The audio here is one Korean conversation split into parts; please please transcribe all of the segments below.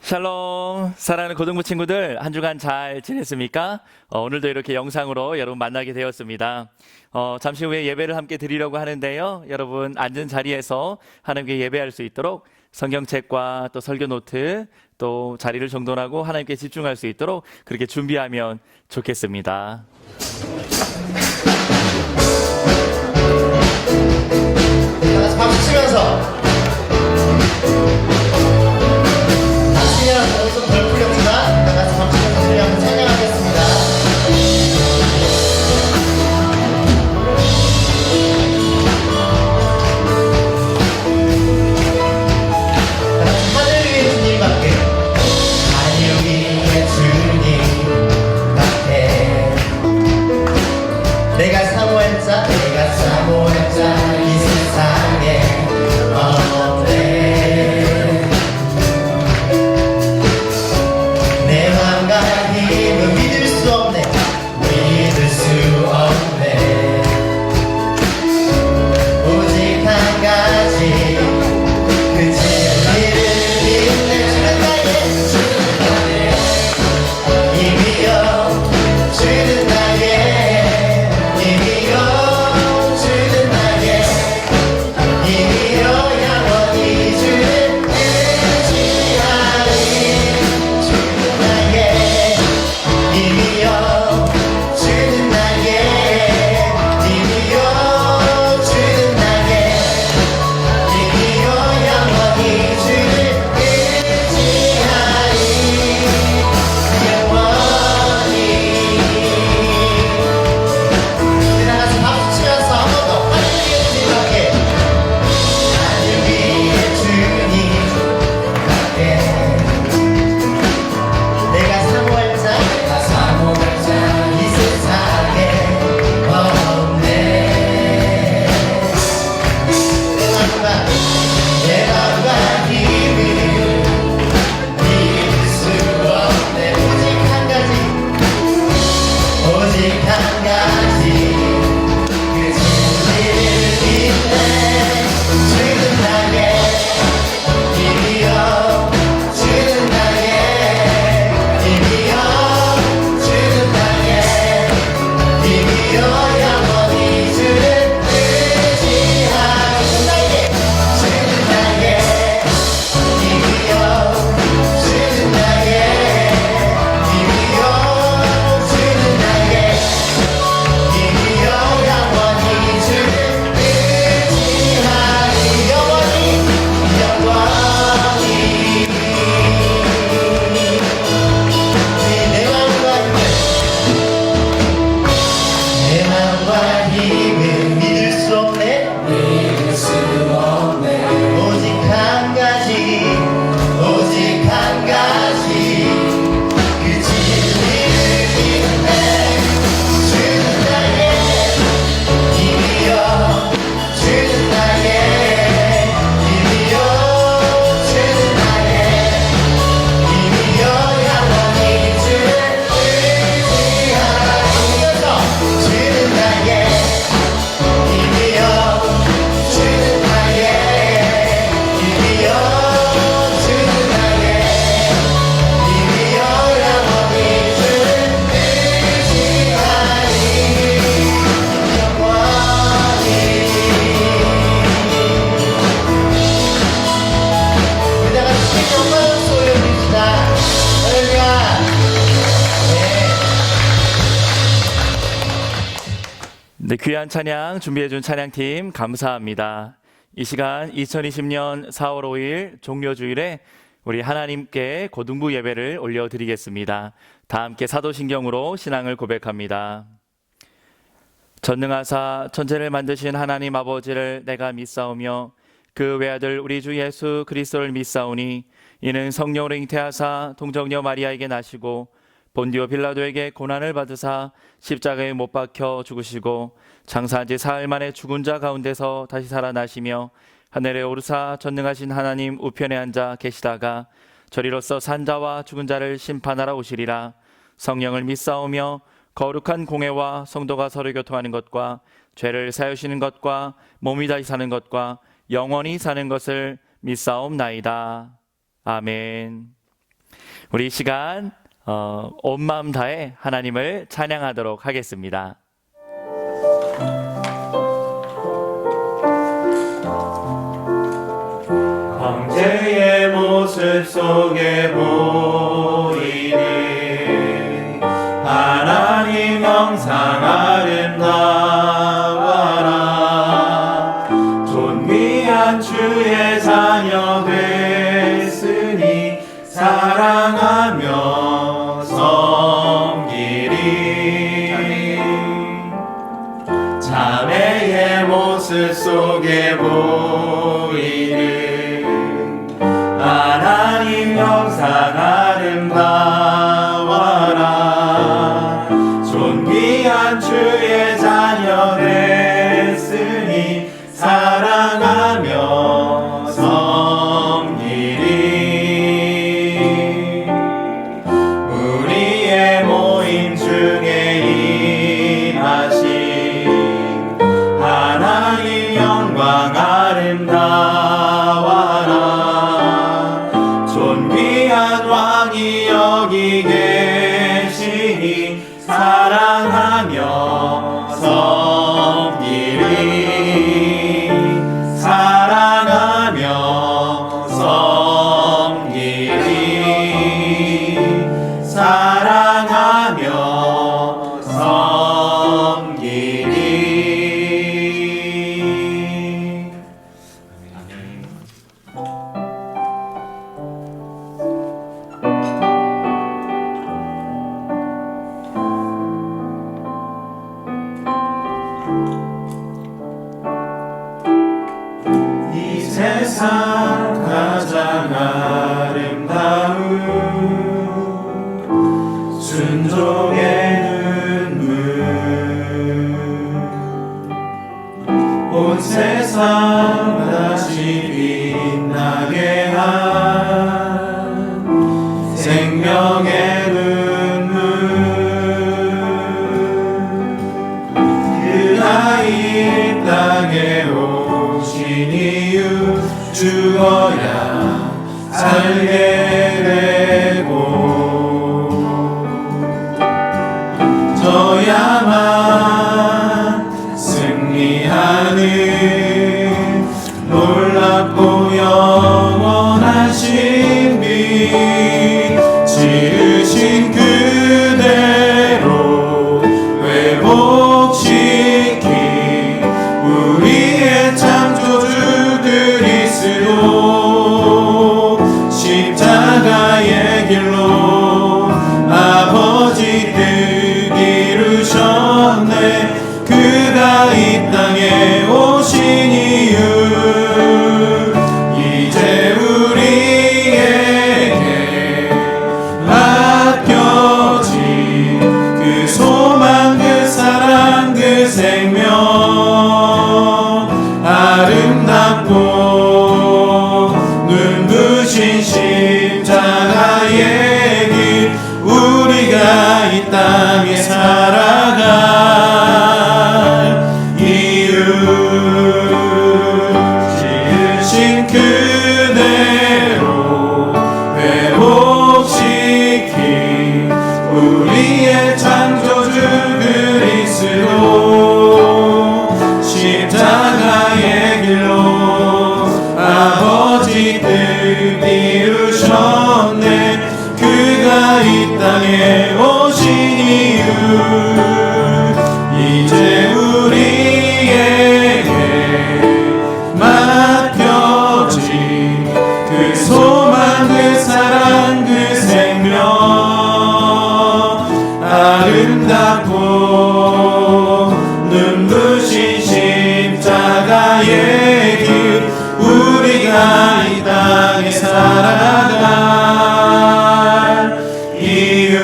샬롬, 사랑하는 고등부 친구들, 한 주간 잘 지냈습니까? 오늘도 이렇게 영상으로 여러분 만나게 되었습니다. 잠시 후에 예배를 함께 드리려고 하는데요. 여러분 앉은 자리에서 하나님께 예배할 수 있도록 성경책과 또 설교 노트, 또 자리를 정돈하고 하나님께 집중할 수 있도록 그렇게 준비하면 좋겠습니다. 다 같이 박수 치면서 여기서 덜 풀렸지만 다 같이 박수 치면서 주님 한번 찬양하겠습니다. 다 같이 하늘 위에 주님밖에 하늘 위에 주님밖에 내가 사모할 자 이 세상에 없네. 내 맘과 힘은 믿을 수 없네. 오직 한 가지 그 진리를 믿는 주는 나의 힘이여 주는 나의 힘이여 주는 나의 힘이여 영원히 주를 의지하리. 주는 나의 힘이여 주는 나의 힘이여 주는 나의 힘이여 영원히 주를 의지하리. 영원히 우리 다 같이 박수 치면서 한 번 더 하늘 위에 주님밖에 하늘 위에 주님밖에 내가 사모할 자 이 세상에 없네. 내 맘과 힘을 믿을 수 없네. 오직 한 가지 그 진리를 믿네. 주는 나의 힘이여 주는 나의 힘이여 주는 나의 힘이여 영원히 주를 의지하리. 주는 나의 힘이여 주는 나의 힘이여 주는 나의 힘이여 영원히 주를 의지하리. 영원히 내 맘과 힘은 믿을 수 없네. 오직 한 가지 그 진리를 믿네. 주는 나의 힘이여 주는 나의 힘이여 주는 나의 힘이여 영원히 주를 의지하리. 주는 나의 힘이여 주는 나의 힘이여 주는 나의 힘이여 영원히 주를 의지하리. 영원히 우리 다 같이 영광 소리 올립시다. 할렐루야. 네, 귀한 찬양 준비해준 찬양팀 감사합니다. 이 시간 2020년 4월 5일 종료주일에 우리 하나님께 고등부 예배를 올려드리겠습니다. 다 함께 사도신경으로 신앙을 고백합니다. 전능하사 천지를 만드신 하나님 아버지를 내가 믿사오며 그 외아들 우리 주 예수 그리스도를 믿사오니 이는 성령으로 잉태하사 동정녀 마리아에게 나시고 본디오 빌라도에게 고난을 받으사 십자가에 못 박혀 죽으시고 장사한 지 사흘 만에 죽은 자 가운데서 다시 살아나시며 하늘에 오르사 전능하신 하나님 우편에 앉아 계시다가 저리로서 산 자와 죽은 자를 심판하러 오시리라. 성령을 믿사오며 거룩한 공회와 성도가 서로 교통하는 것과 죄를 사하시는 것과 몸이 다시 사는 것과 영원히 사는 것을 믿사옵나이다. 아멘. 우리 이 시간 온 마음 다해 하나님을 찬양하도록 하겠습니다. 황제의 모습 속에 보이는 하나님 영상 아름다워라. 존귀한 주의 자녀 됐으니 사랑하며 섬기리. 자매의 모습 속에 보이는 하나님 영상 아름다워라. 존귀한 주의 자녀 됐으니 사랑하며 섬기리. 우리의 모임 중에 임하신 하나님 영광 아름다워라. 존귀한 왕이 여기 계시니 사랑하며 섬기리. 사랑하며 섬기리. 사랑하며 섬기리. 아멘. 이 세상 가장 아름다운 순종의 눈물, 온 세상 다시 빛나게 한 생명의 눈물. 그가 이 땅에 오신 이유 죽어야 살게 되고 져야만 승리하는 놀랍고 영원한 신비. 지으신 그대로 회복시킨 우리의 창조주 그리스도. 십자가의 길로 아버지 뜻 이루셨네. 그가 이 땅에 오신 이유 이제 우리에게 맡겨진 그 소망, 그 사랑, 그 생명. 아름답고 눈부신 십자가의 길, 우리가 이 땅에 살아갈 이유. 지으신 그대로 회복시킨 우리의 창조주 그리스도. 십자가의 길로 아버지 뜻 이루셨네. 그가 이 땅에 오신 이유 이제 우리에게 맡겨진 그 소망, 그 사랑, 그 생명. 아름답고 눈부신 십자가의 길, 우리가 이 땅에 살아갈 이유.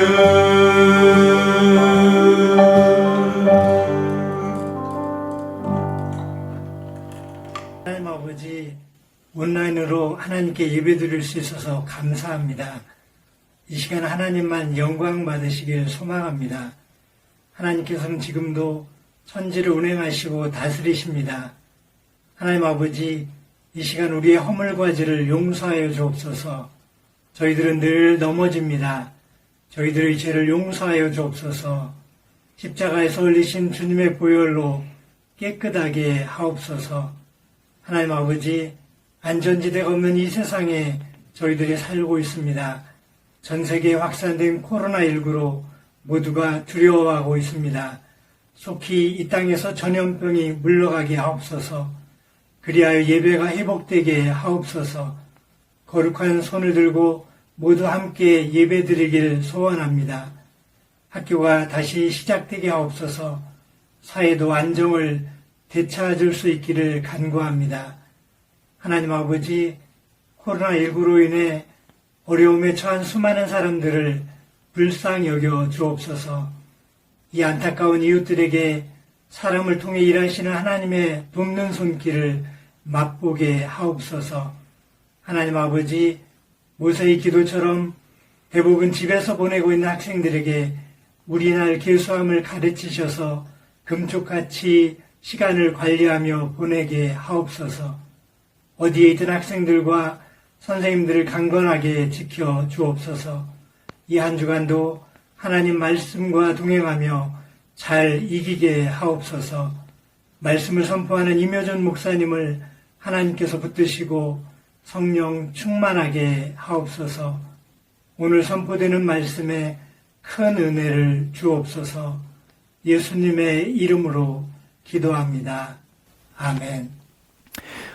하나님 아버지, 온라인으로 하나님께 예배드릴 수 있어서 감사합니다. 이 시간 하나님만 영광 받으시길 소망합니다. 하나님께서는 지금도 천지를 운행하시고 다스리십니다. 하나님 아버지, 이 시간 우리의 허물과 죄를 용서하여 주옵소서. 저희들은 늘 넘어집니다. 저희들의 죄를 용서하여 주옵소서. 십자가에서 흘리신 주님의 보혈로 깨끗하게 하옵소서. 하나님 아버지, 안전지대가 없는 이 세상에 저희들이 살고 있습니다. 전 세계에 확산된 코로나19로 모두가 두려워하고 있습니다. 속히 이 땅에서 전염병이 물러가게 하옵소서. 그리하여 예배가 회복되게 하옵소서. 거룩한 손을 들고 모두 함께 예배드리길 소원합니다. 학교가 다시 시작되게 하옵소서. 사회도 안정을 되찾을 수 있기를 간구합니다. 하나님 아버지, 코로나19로 인해 어려움에 처한 수많은 사람들을 불쌍히 여겨 주옵소서. 이 안타까운 이웃들에게 사람을 통해 일하시는 하나님의 돕는 손길을 맛보게 하옵소서. 하나님 아버지, 모세의 기도처럼 대부분 집에서 보내고 있는 학생들에게 우리날 계수함을 가르치셔서 금쪽같이 시간을 관리하며 보내게 하옵소서. 어디에 있든 학생들과 선생님들을 강건하게 지켜 주옵소서. 이 한 주간도 하나님 말씀과 동행하며 잘 이기게 하옵소서. 말씀을 선포하는 임효준 목사님을 하나님께서 붙드시고 성령 충만하게 하옵소서. 오늘 선포되는 말씀에 큰 은혜를 주옵소서. 예수님의 이름으로 기도합니다. 아멘.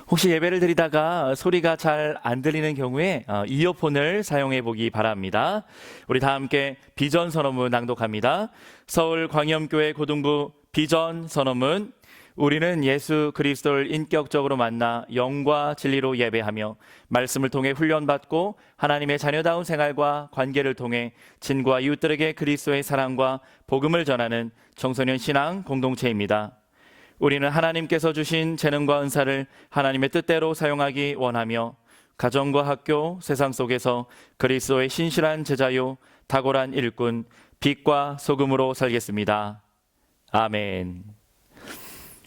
혹시 예배를 드리다가 소리가 잘 안 들리는 경우에 이어폰을 사용해 보기 바랍니다. 우리 다 함께 비전 선언문 낭독합니다. 서울 광염교회 고등부 비전 선언문. 우리는 예수 그리스도를 인격적으로 만나 영과 진리로 예배하며 말씀을 통해 훈련받고 하나님의 자녀다운 생활과 관계를 통해 친구와 이웃들에게 그리스도의 사랑과 복음을 전하는 청소년 신앙 공동체입니다. 우리는 하나님께서 주신 재능과 은사를 하나님의 뜻대로 사용하기 원하며 가정과 학교, 세상 속에서 그리스도의 신실한 제자요, 탁월한 일꾼, 빛과 소금으로 살겠습니다. 아멘.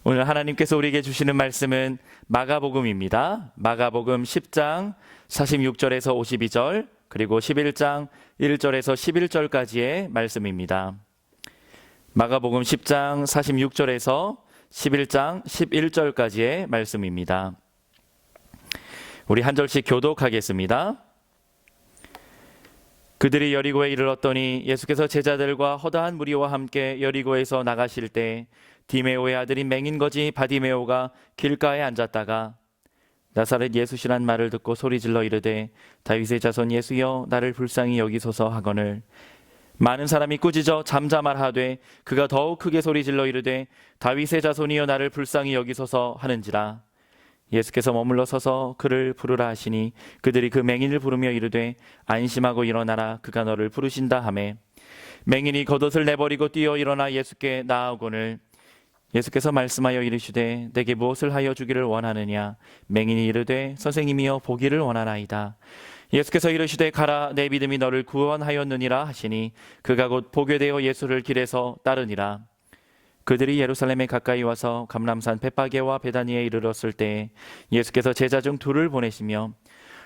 오늘 하나님께서 우리에게 주시는 말씀은 마가복음입니다. 마가복음 10장 46절에서 52절, 그리고 11장 1절에서 11절까지의 말씀입니다. 마가복음 10장 46절에서 11장 11절까지의 말씀입니다. 우리 한 절씩 교독하겠습니다. 그들이 여리고에 이르렀더니 예수께서 제자들과 허다한 무리와 함께 여리고에서 나가실 때 디메오의 아들인 맹인거지 바디메오가 길가에 앉았다가 나사렛 예수시란 말을 듣고 소리질러 이르되 다윗의 자손 예수여 나를 불쌍히 여기소서 하거늘 많은 사람이 꾸짖어 잠잠하되 그가 더욱 크게 소리질러 이르되 다윗의 자손이여 나를 불쌍히 여기소서 하는지라. 예수께서 머물러 서서 그를 부르라 하시니 그들이 그 맹인을 부르며 이르되 안심하고 일어나라 그가 너를 부르신다 하매 맹인이 겉옷을 내버리고 뛰어 일어나 예수께 나아오거늘 예수께서 말씀하여 이르시되 내게 무엇을 하여 주기를 원하느냐. 맹인이 이르되 선생님이여 보기를 원하나이다. 예수께서 이르시되 가라 내 믿음이 너를 구원하였느니라 하시니 그가 곧 보게 되어 예수를 길에서 따르니라. 그들이 예루살렘에 가까이 와서 감람산 벳바게와 베다니에 이르렀을 때 예수께서 제자 중 둘을 보내시며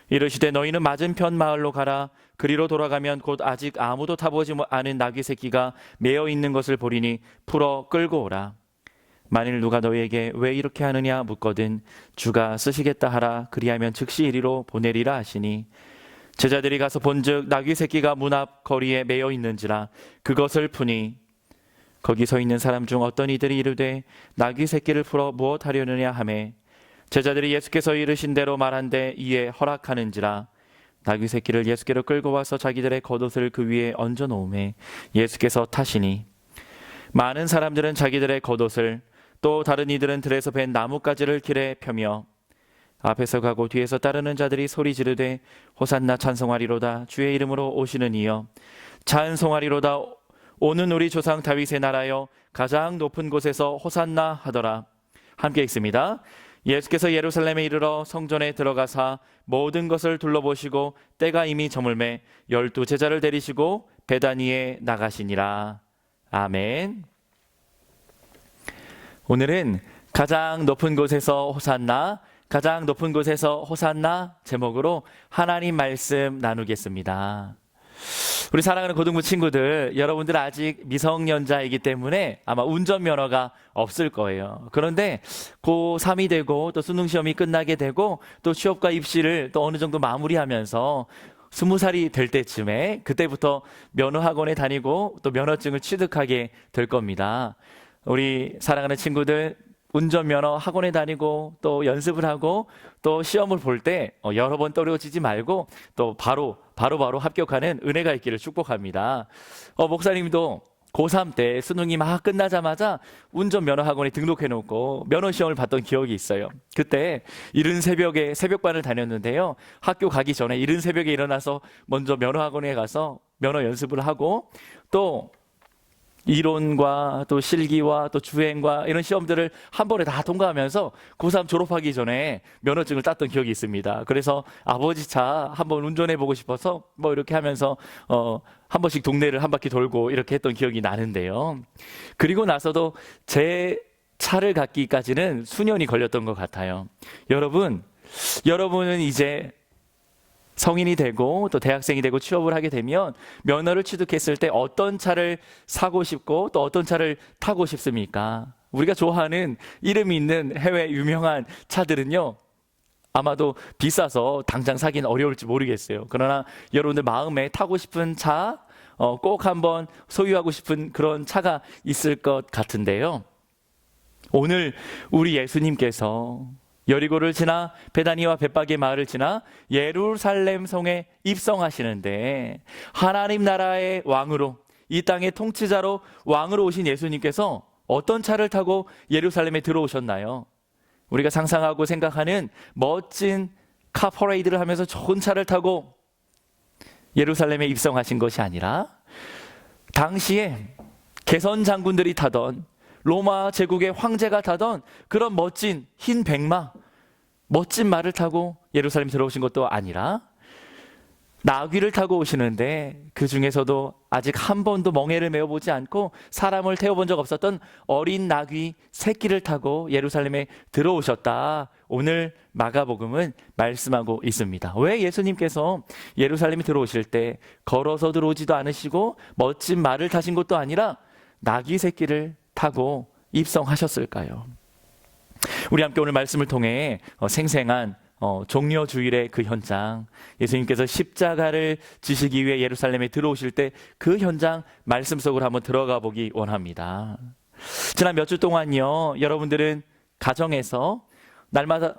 이르시되 너희는 맞은편 마을로 가라. 그리로 돌아가면 곧 아직 아무도 타보지 않은 나귀 새끼가 매어 있는 것을 보리니 풀어 끌고 오라. 만일 누가 너희에게 왜 이렇게 하느냐 묻거든 주가 쓰시겠다 하라. 그리하면 즉시 이리로 보내리라 하시니 제자들이 가서 본즉 나귀 새끼가 문 앞 거리에 매어 있는지라. 그것을 푸니 거기 서 있는 사람 중 어떤 이들이 이르되 나귀 새끼를 풀어 무엇 하려느냐 하매 제자들이 예수께서 이르신 대로 말한데 이에 허락하는지라. 나귀 새끼를 예수께로 끌고 와서 자기들의 겉옷을 그 위에 얹어 놓음에 예수께서 타시니 많은 사람들은 자기들의 겉옷을 또 다른 이들은 들에서 벤 나뭇가지를 길에 펴며 앞에서 가고 뒤에서 따르는 자들이 소리 지르되 호산나 찬송하리로다. 주의 이름으로 오시는 이여 찬송하리로다. 오는 우리 조상 다윗의 나라여 가장 높은 곳에서 호산나 하더라. 함께 읽습니다. 예수께서 예루살렘에 이르러 성전에 들어가사 모든 것을 둘러보시고 때가 이미 저물매 12 제자를 데리시고 베다니에 나가시니라. 아멘. 오늘은 가장 높은 곳에서 호산나, 가장 높은 곳에서 호산나 제목으로 하나님 말씀 나누겠습니다. 우리 사랑하는 고등부 친구들, 여러분들 아직 미성년자이기 때문에 아마 운전면허가 없을 거예요. 그런데 고3이 되고 또 수능시험이 끝나게 되고 또 취업과 입시를 또 어느 정도 마무리하면서 20살이 될 때쯤에 그때부터 면허학원에 다니고 또 면허증을 취득하게 될 겁니다. 우리 사랑하는 친구들, 운전면허 학원에 다니고 또 연습을 하고 또 시험을 볼 때 여러 번 떨어지지 말고 또 바로 합격하는 은혜가 있기를 축복합니다. 목사님도 고3 때 수능이 막 끝나자마자 운전면허 학원에 등록해 놓고 면허 시험을 봤던 기억이 있어요. 그때 이른 새벽에 새벽반을 다녔는데요. 학교 가기 전에 이른 새벽에 일어나서 먼저 면허 학원에 가서 면허 연습을 하고 또 이론과 또 실기와 또 주행과 이런 시험들을 한 번에 다 통과하면서 고3 졸업하기 전에 면허증을 땄던 기억이 있습니다. 그래서 아버지 차 한번 운전해 보고 싶어서 뭐 이렇게 하면서 한 번씩 동네를 한 바퀴 돌고 이렇게 했던 기억이 나는데요. 그리고 나서도 제 차를 갖기까지는 수년이 걸렸던 것 같아요. 여러분은 이제 성인이 되고 또 대학생이 되고 취업을 하게 되면 면허를 취득했을 때 어떤 차를 사고 싶고 또 어떤 차를 타고 싶습니까? 우리가 좋아하는 이름이 있는 해외 유명한 차들은요, 아마도 비싸서 당장 사기는 어려울지 모르겠어요. 그러나 여러분들 마음에 타고 싶은 차, 꼭 한번 소유하고 싶은 그런 차가 있을 것 같은데요. 오늘 우리 예수님께서 여리고를 지나 베다니와 벳박의 마을을 지나 예루살렘 성에 입성하시는데 하나님 나라의 왕으로, 이 땅의 통치자로 왕으로 오신 예수님께서 어떤 차를 타고 예루살렘에 들어오셨나요? 우리가 상상하고 생각하는 멋진 카 퍼레이드를 하면서 좋은 차를 타고 예루살렘에 입성하신 것이 아니라 당시에 개선 장군들이 타던, 로마 제국의 황제가 타던 그런 멋진 흰 백마, 멋진 말을 타고 예루살렘 들어오신 것도 아니라 나귀를 타고 오시는데 그 중에서도 아직 한 번도 멍에를 메어보지 않고 사람을 태워본 적 없었던 어린 나귀 새끼를 타고 예루살렘에 들어오셨다. 오늘 마가복음은 말씀하고 있습니다. 왜 예수님께서 예루살렘에 들어오실 때 걸어서 들어오지도 않으시고 멋진 말을 타신 것도 아니라 나귀 새끼를 타고 입성하셨을까요? 우리 함께 오늘 말씀을 통해 생생한 종려주일의 그 현장, 예수님께서 십자가를 지시기 위해 예루살렘에 들어오실 때 그 현장 말씀 속으로 한번 들어가 보기 원합니다. 지난 몇 주 동안요, 여러분들은 가정에서 날마다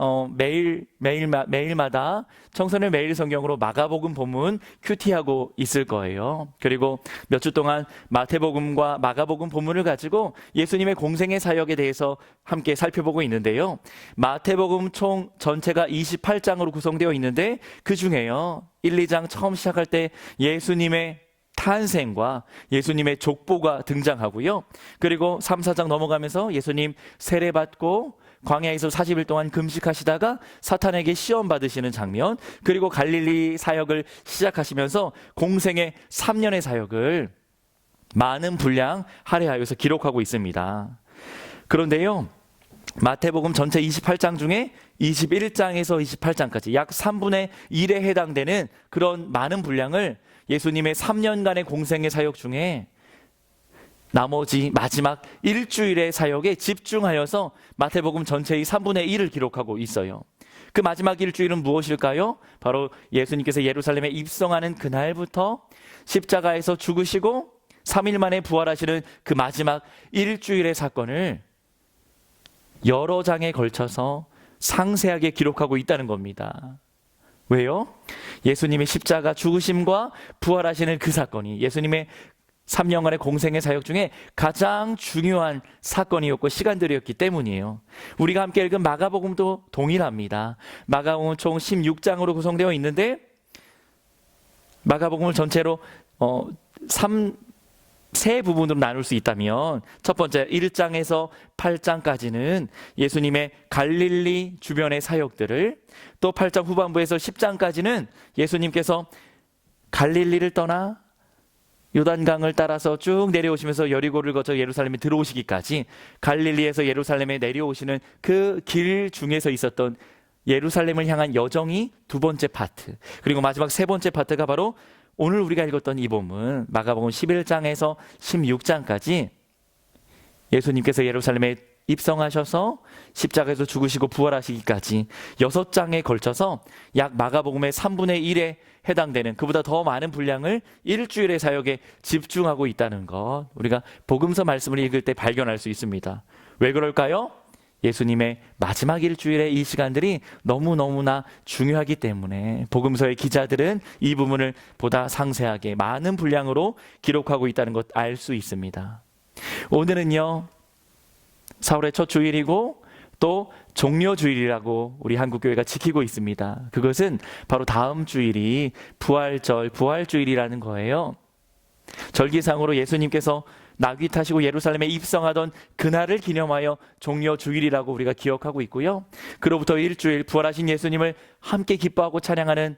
매일마다 청소년 매일 성경으로 마가복음 본문 큐티하고 있을 거예요. 그리고 몇 주 동안 마태복음과 마가복음 본문을 가지고 예수님의 공생의 사역에 대해서 함께 살펴보고 있는데요. 마태복음 총 전체가 28장으로 구성되어 있는데 그 중에요, 1, 2장 처음 시작할 때 예수님의 탄생과 예수님의 족보가 등장하고요. 그리고 3, 4장 넘어가면서 예수님 세례받고 광야에서 40일 동안 금식하시다가 사탄에게 시험 받으시는 장면, 그리고 갈릴리 사역을 시작하시면서 공생의 3년의 사역을 많은 분량 할애하여서 기록하고 있습니다. 그런데요, 마태복음 전체 28장 중에 21장에서 28장까지 약 3분의 1에 해당되는 그런 많은 분량을 예수님의 3년간의 공생의 사역 중에 나머지 마지막 일주일의 사역에 집중하여서 마태복음 전체의 3분의 1을 기록하고 있어요. 그 마지막 일주일은 무엇일까요? 바로 예수님께서 예루살렘에 입성하는 그날부터 십자가에서 죽으시고 3일 만에 부활하시는 그 마지막 일주일의 사건을 여러 장에 걸쳐서 상세하게 기록하고 있다는 겁니다. 왜요? 예수님의 십자가 죽으심과 부활하시는 그 사건이 예수님의 3년간의 공생의 사역 중에 가장 중요한 사건이었고 시간들이었기 때문이에요. 우리가 함께 읽은 마가복음도 동일합니다. 마가복음은 총 16장으로 구성되어 있는데 마가복음을 전체로 세 부분으로 나눌 수 있다면, 첫 번째 1장에서 8장까지는 예수님의 갈릴리 주변의 사역들을, 또 8장 후반부에서 10장까지는 예수님께서 갈릴리를 떠나 요단강을 따라서 쭉 내려오시면서 여리고를 거쳐 예루살렘에 들어오시기까지 갈릴리에서 예루살렘에 내려오시는 그 길 중에서 있었던 예루살렘을 향한 여정이 두 번째 파트, 그리고 마지막 세 번째 파트가 바로 오늘 우리가 읽었던 이 본문 마가복음 11장에서 16장까지 예수님께서 예루살렘에 입성하셔서 십자가에서 죽으시고 부활하시기까지 6장에 걸쳐서 약 마가복음의 3분의 1에 해당되는, 그보다 더 많은 분량을 일주일의 사역에 집중하고 있다는 것, 우리가 복음서 말씀을 읽을 때 발견할 수 있습니다. 왜 그럴까요? 예수님의 마지막 일주일의 이 시간들이 너무너무나 중요하기 때문에 복음서의 기자들은 이 부분을 보다 상세하게 많은 분량으로 기록하고 있다는 것 알 수 있습니다. 오늘은요, 사월의 첫 주일이고 또 종려주일이라고 우리 한국교회가 지키고 있습니다. 그것은 바로 다음 주일이 부활절, 부활주일이라는 거예요. 절기상으로 예수님께서 나귀 타시고 예루살렘에 입성하던 그날을 기념하여 종려주일이라고 우리가 기억하고 있고요. 그로부터 일주일 부활하신 예수님을 함께 기뻐하고 찬양하는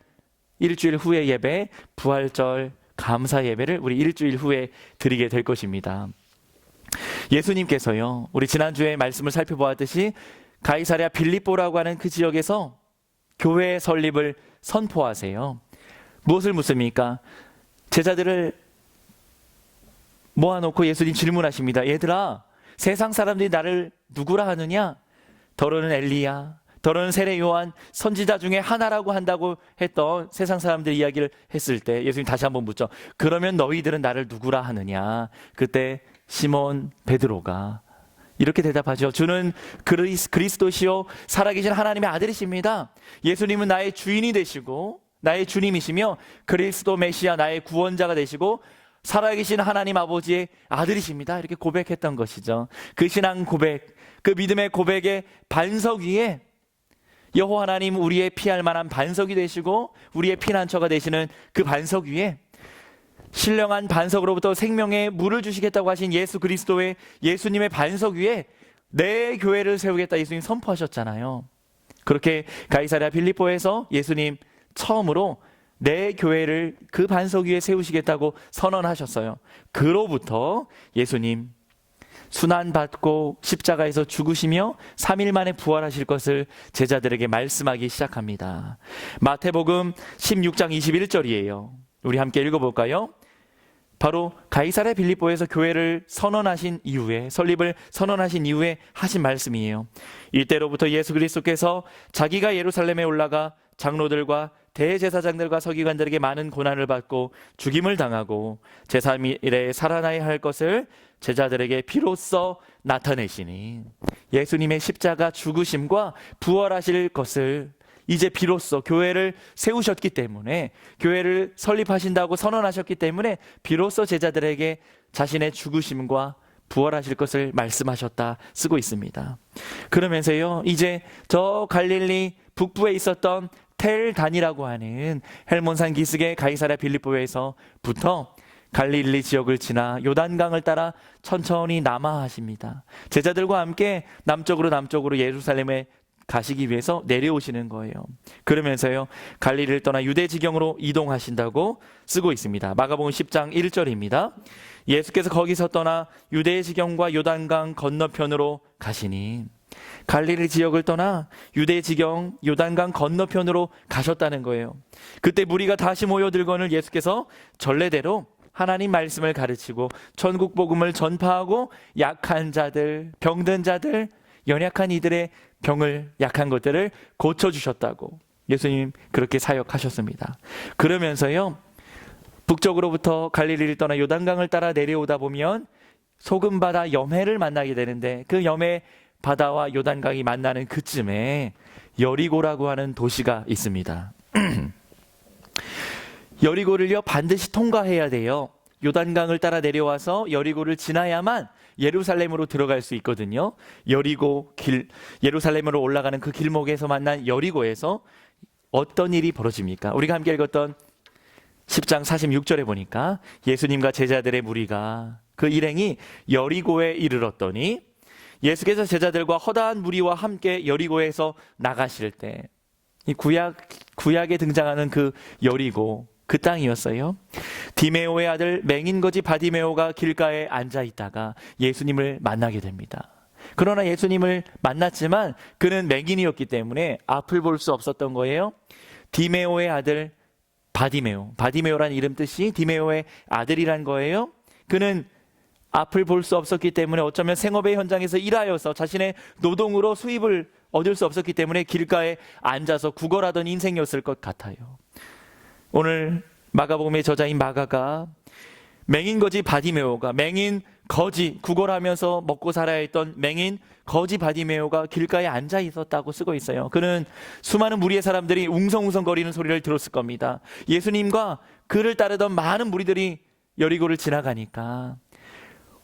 일주일 후의 예배, 부활절 감사 예배를 우리 일주일 후에 드리게 될 것입니다. 예수님께서요, 우리 지난주에 말씀을 살펴보았듯이 가이사랴 빌립보라고 하는 그 지역에서 교회의 설립을 선포하세요. 무엇을 묻습니까? 제자들을 모아놓고 예수님 질문하십니다. 얘들아, 세상 사람들이 나를 누구라 하느냐? 더러는 엘리야, 더러는 세례 요한, 선지자 중에 하나라고 한다고 했던 세상 사람들 이야기를 했을 때 예수님 다시 한번 묻죠. 그러면 너희들은 나를 누구라 하느냐? 그때 시몬 베드로가 이렇게 대답하죠. 주는 그리스도시요 살아계신 하나님의 아들이십니다. 예수님은 나의 주인이 되시고 나의 주님이시며 그리스도 메시아 나의 구원자가 되시고 살아계신 하나님 아버지의 아들이십니다. 이렇게 고백했던 것이죠. 그 신앙 고백, 그 믿음의 고백의 반석 위에 여호와 하나님 우리의 피할 만한 반석이 되시고 우리의 피난처가 되시는 그 반석 위에 신령한 반석으로부터 생명의 물을 주시겠다고 하신 예수 그리스도의 예수님의 반석 위에 내 교회를 세우겠다 예수님 선포하셨잖아요. 그렇게 가이사랴 빌립보에서 예수님 처음으로 내 교회를 그 반석 위에 세우시겠다고 선언하셨어요. 그로부터 예수님 순환받고 십자가에서 죽으시며 3일 만에 부활하실 것을 제자들에게 말씀하기 시작합니다. 마태복음 16장 21절이에요. 우리 함께 읽어볼까요? 바로 가이사랴 빌립보에서 교회를 선언하신 이후에, 설립을 선언하신 이후에 하신 말씀이에요. 이때로부터 예수 그리스도께서 자기가 예루살렘에 올라가 장로들과 대제사장들과 서기관들에게 많은 고난을 받고 죽임을 당하고 제3일에 살아나야 할 것을 제자들에게 비로소 나타내시니, 예수님의 십자가 죽으심과 부활하실 것을 이제 비로소 교회를 세우셨기 때문에, 교회를 설립하신다고 선언하셨기 때문에 비로소 제자들에게 자신의 죽으심과 부활하실 것을 말씀하셨다 쓰고 있습니다. 그러면서요, 이제 저 갈릴리 북부에 있었던 텔단이라고 하는 헬몬산 기슭의 가이사랴 빌립보에서부터 갈릴리 지역을 지나 요단강을 따라 천천히 남하하십니다. 제자들과 함께 남쪽으로 예루살렘에 가시기 위해서 내려오시는 거예요. 그러면서요, 갈릴리를 떠나 유대 지경으로 이동하신다고 쓰고 있습니다. 마가복음 10장 1절입니다. 예수께서 거기서 떠나 유대 지경과 요단강 건너편으로 가시니, 갈릴리 지역을 떠나 유대 지경 요단강 건너편으로 가셨다는 거예요. 그때 무리가 다시 모여들거늘 예수께서 전례대로 하나님 말씀을 가르치고 천국 복음을 전파하고 약한 자들, 병든 자들, 연약한 이들의 병을, 약한 것들을 고쳐주셨다고 예수님 그렇게 사역하셨습니다. 그러면서요, 북쪽으로부터 갈릴리를 떠나 요단강을 따라 내려오다 보면 소금바다 여매를 만나게 되는데, 그 여매 바다와 요단강이 만나는 그쯤에 여리고라고 하는 도시가 있습니다. 여리고를요 반드시 통과해야 돼요. 요단강을 따라 내려와서 여리고를 지나야만 예루살렘으로 들어갈 수 있거든요. 예루살렘으로 올라가는 그 길목에서 만난 여리고에서 어떤 일이 벌어집니까? 우리가 함께 읽었던 10장 46절에 보니까 예수님과 제자들의 무리가, 그 일행이 여리고에 이르렀더니 예수께서 제자들과 허다한 무리와 함께 여리고에서 나가실 때, 이 구약에 등장하는 그 여리고, 그 땅이었어요. 디메오의 아들 맹인거지 바디메오가 길가에 앉아 있다가 예수님을 만나게 됩니다. 그러나 예수님을 만났지만 그는 맹인이었기 때문에 앞을 볼 수 없었던 거예요. 디메오의 아들 바디메오라는 이름 뜻이 디메오의 아들이란 거예요. 그는 앞을 볼 수 없었기 때문에 어쩌면 생업의 현장에서 일하여서 자신의 노동으로 수입을 얻을 수 없었기 때문에 길가에 앉아서 구걸하던 인생이었을 것 같아요. 오늘 마가복음의 저자인 마가가 맹인 거지 바디메오가, 맹인 거지 구걸하면서 먹고 살아야 했던 맹인 거지 바디메오가 길가에 앉아 있었다고 쓰고 있어요. 그는 수많은 무리의 사람들이 웅성웅성거리는 소리를 들었을 겁니다. 예수님과 그를 따르던 많은 무리들이 여리고를 지나가니까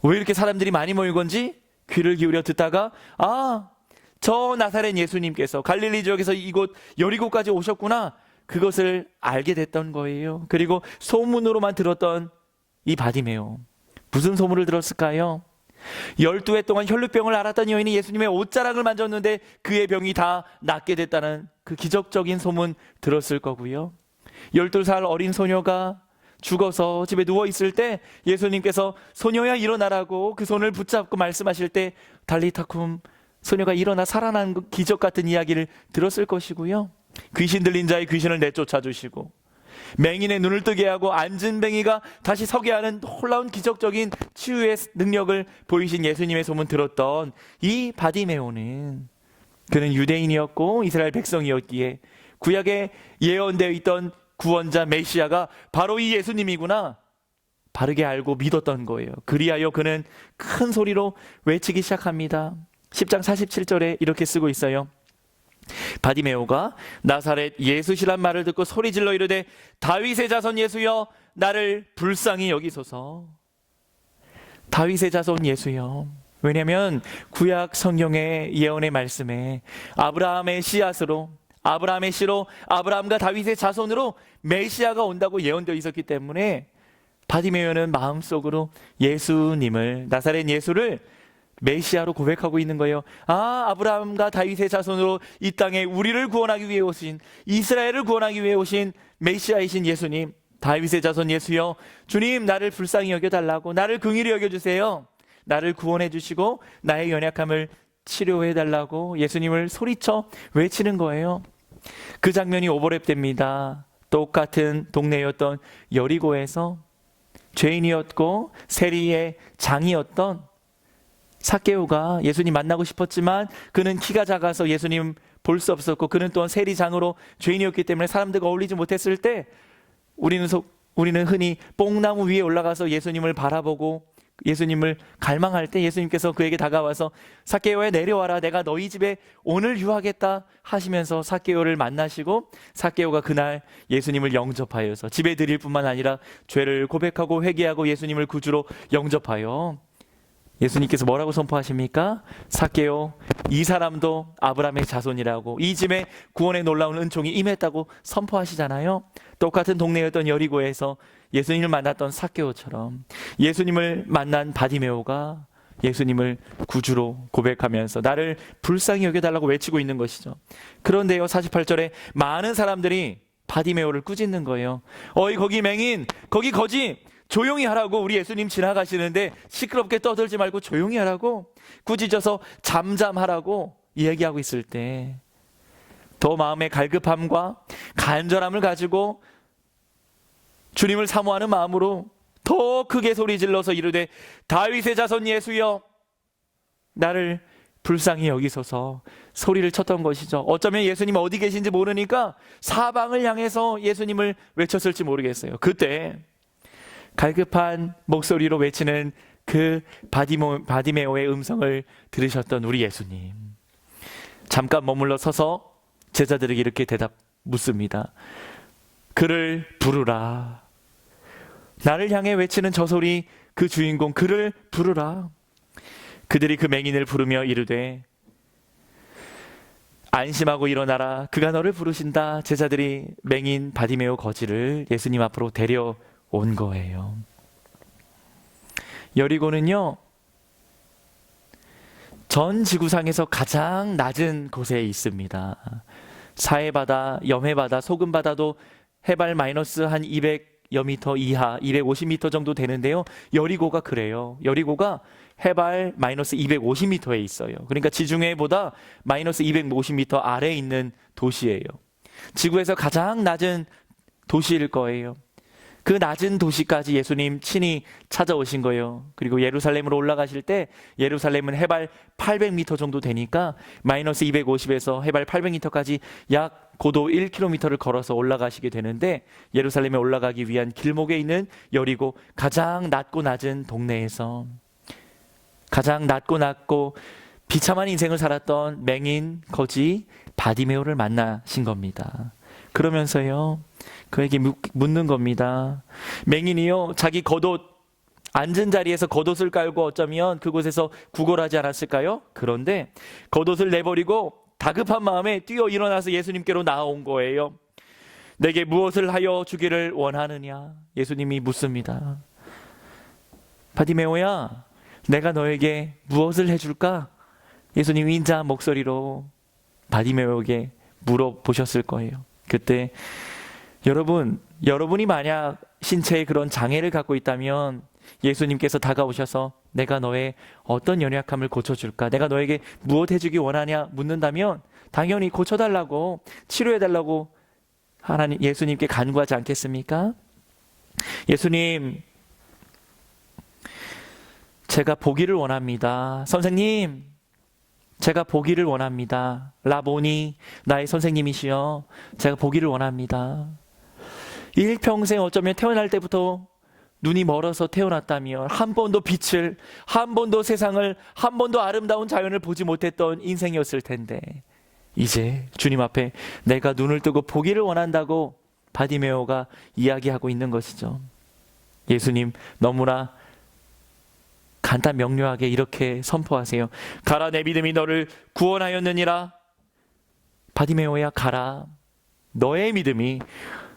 왜 이렇게 사람들이 많이 모인 건지 귀를 기울여 듣다가 저 나사렛 예수님께서 갈릴리 지역에서 이곳 여리고까지 오셨구나, 그것을 알게 됐던 거예요. 그리고 소문으로만 들었던 이 바디메오, 무슨 소문을 들었을까요? 12해 동안 혈루병을 앓았던 여인이 예수님의 옷자락을 만졌는데 그의 병이 다 낫게 됐다는 그 기적적인 소문 들었을 거고요. 12살 어린 소녀가 죽어서 집에 누워있을 때 예수님께서 소녀야 일어나라고 그 손을 붙잡고 말씀하실 때 달리타쿰, 소녀가 일어나 살아난 그 기적 같은 이야기를 들었을 것이고요. 귀신 들린 자의 귀신을 내쫓아 주시고 맹인의 눈을 뜨게 하고 앉은 뱅이가 다시 서게 하는 놀라운 기적적인 치유의 능력을 보이신 예수님의 소문 들었던 이 바디메오는, 그는 유대인이었고 이스라엘 백성이었기에 구약에 예언되어 있던 구원자 메시아가 바로 이 예수님이구나 바르게 알고 믿었던 거예요. 그리하여 그는 큰 소리로 외치기 시작합니다. 10장 47절에 이렇게 쓰고 있어요. 바디메오가 나사렛 예수시란 말을 듣고 소리질러 이르되 다윗의 자손 예수여 나를 불쌍히 여기소서. 다윗의 자손 예수여. 왜냐하면 구약 성경의 예언의 말씀에 아브라함의 씨앗으로, 아브라함의 씨로, 아브라함과 다윗의 자손으로 메시아가 온다고 예언되어 있었기 때문에 바디메오는 마음속으로 예수님을, 나사렛 예수를 메시아로 고백하고 있는 거예요. 아브라함과 다윗의 자손으로 이 땅에 우리를 구원하기 위해 오신, 이스라엘을 구원하기 위해 오신 메시아이신 예수님, 다윗의 자손 예수여, 주님 나를 불쌍히 여겨달라고, 나를 긍휼히 여겨주세요. 나를 구원해 주시고 나의 연약함을 치료해 달라고 예수님을 소리쳐 외치는 거예요. 그 장면이 오버랩됩니다. 똑같은 동네였던 여리고에서 죄인이었고 세리의 장이었던 삭개오가 예수님 만나고 싶었지만 그는 키가 작아서 예수님 볼 수 없었고 그는 또한 세리장으로 죄인이었기 때문에 사람들과 어울리지 못했을 때 우리는 흔히 뽕나무 위에 올라가서 예수님을 바라보고 예수님을 갈망할 때 예수님께서 그에게 다가와서 삭개오야 내려와라, 내가 너희 집에 오늘 유하겠다 하시면서 삭개오를 만나시고 삭개오가 그날 예수님을 영접하여서 집에 들일 뿐만 아니라 죄를 고백하고 회개하고 예수님을 구주로 영접하여 예수님께서 뭐라고 선포하십니까? 삭개오, 이 사람도 아브라함의 자손이라고, 이 집에 구원의 놀라운 은총이 임했다고 선포하시잖아요. 똑같은 동네였던 여리고에서 예수님을 만났던 삭개오처럼 예수님을 만난 바디메오가 예수님을 구주로 고백하면서 나를 불쌍히 여겨달라고 외치고 있는 것이죠. 그런데요, 48절에 많은 사람들이 바디메오를 꾸짖는 거예요. 어이 거기 맹인, 거기 거지, 조용히 하라고. 우리 예수님 지나가시는데 시끄럽게 떠들지 말고 조용히 하라고, 꾸짖어서 잠잠하라고 이야기하고 있을 때 더 마음의 갈급함과 간절함을 가지고 주님을 사모하는 마음으로 더 크게 소리 질러서 이르되 다윗의 자손 예수여 나를 불쌍히 여기소서 소리를 쳤던 것이죠. 어쩌면 예수님 어디 계신지 모르니까 사방을 향해서 예수님을 외쳤을지 모르겠어요. 그때 갈급한 목소리로 외치는 그 바디메오의 음성을 들으셨던 우리 예수님, 잠깐 머물러 서서 제자들에게 이렇게 묻습니다. 그를 부르라. 나를 향해 외치는 저 소리, 그 주인공 그를 부르라. 그들이 그 맹인을 부르며 이르되 안심하고 일어나라, 그가 너를 부르신다. 제자들이 맹인 바디메오 거지를 예수님 앞으로 데려온 거예요. 여리고는요, 전 지구상에서 가장 낮은 곳에 있습니다. 사해바다, 염해바다, 소금바다도 해발 마이너스 한 200여 미터 이하, 250m 정도 되는데요. 여리고가 그래요. 여리고가 해발 마이너스 250m에 있어요. 그러니까 지중해보다 마이너스 250m 아래에 있는 도시예요. 지구에서 가장 낮은 도시일 거예요. 그 낮은 도시까지 예수님 친히 찾아오신 거예요. 그리고 예루살렘으로 올라가실 때 예루살렘은 해발 800m 정도 되니까 마이너스 250에서 해발 800m까지 약 고도 1km를 걸어서 올라가시게 되는데, 예루살렘에 올라가기 위한 길목에 있는 여리고, 가장 낮고 낮은 동네에서 가장 낮고 비참한 인생을 살았던 맹인 거지 바디메오를 만나신 겁니다. 그러면서요, 그에게 묻는 겁니다. 맹인이요, 자기 겉옷, 앉은 자리에서 겉옷을 깔고 어쩌면 그곳에서 구걸하지 않았을까요? 그런데 겉옷을 내버리고 다급한 마음에 뛰어 일어나서 예수님께로 나아온 거예요. 내게 무엇을 하여 주기를 원하느냐? 예수님이 묻습니다. 바디메오야, 내가 너에게 무엇을 해줄까? 예수님이 인자한 목소리로 바디메오에게 물어보셨을 거예요. 그때 여러분이 만약 신체에 그런 장애를 갖고 있다면 예수님께서 다가오셔서 내가 너의 어떤 연약함을 고쳐줄까? 내가 너에게 무엇 해주기 원하냐? 묻는다면 당연히 고쳐달라고, 치료해달라고 예수님께 간구하지 않겠습니까? 예수님, 제가 보기를 원합니다. 선생님, 제가 보기를 원합니다. 라보니, 나의 선생님이시여, 제가 보기를 원합니다. 일평생 어쩌면 태어날 때부터 눈이 멀어서 태어났다면 한 번도 빛을, 한 번도 세상을, 한 번도 아름다운 자연을 보지 못했던 인생이었을 텐데, 이제 주님 앞에 내가 눈을 뜨고 보기를 원한다고 바디메오가 이야기하고 있는 것이죠. 예수님 너무나 간단 명료하게 이렇게 선포하세요. 가라, 내 믿음이 너를 구원하였느니라. 바디메오야, 가라. 너의 믿음이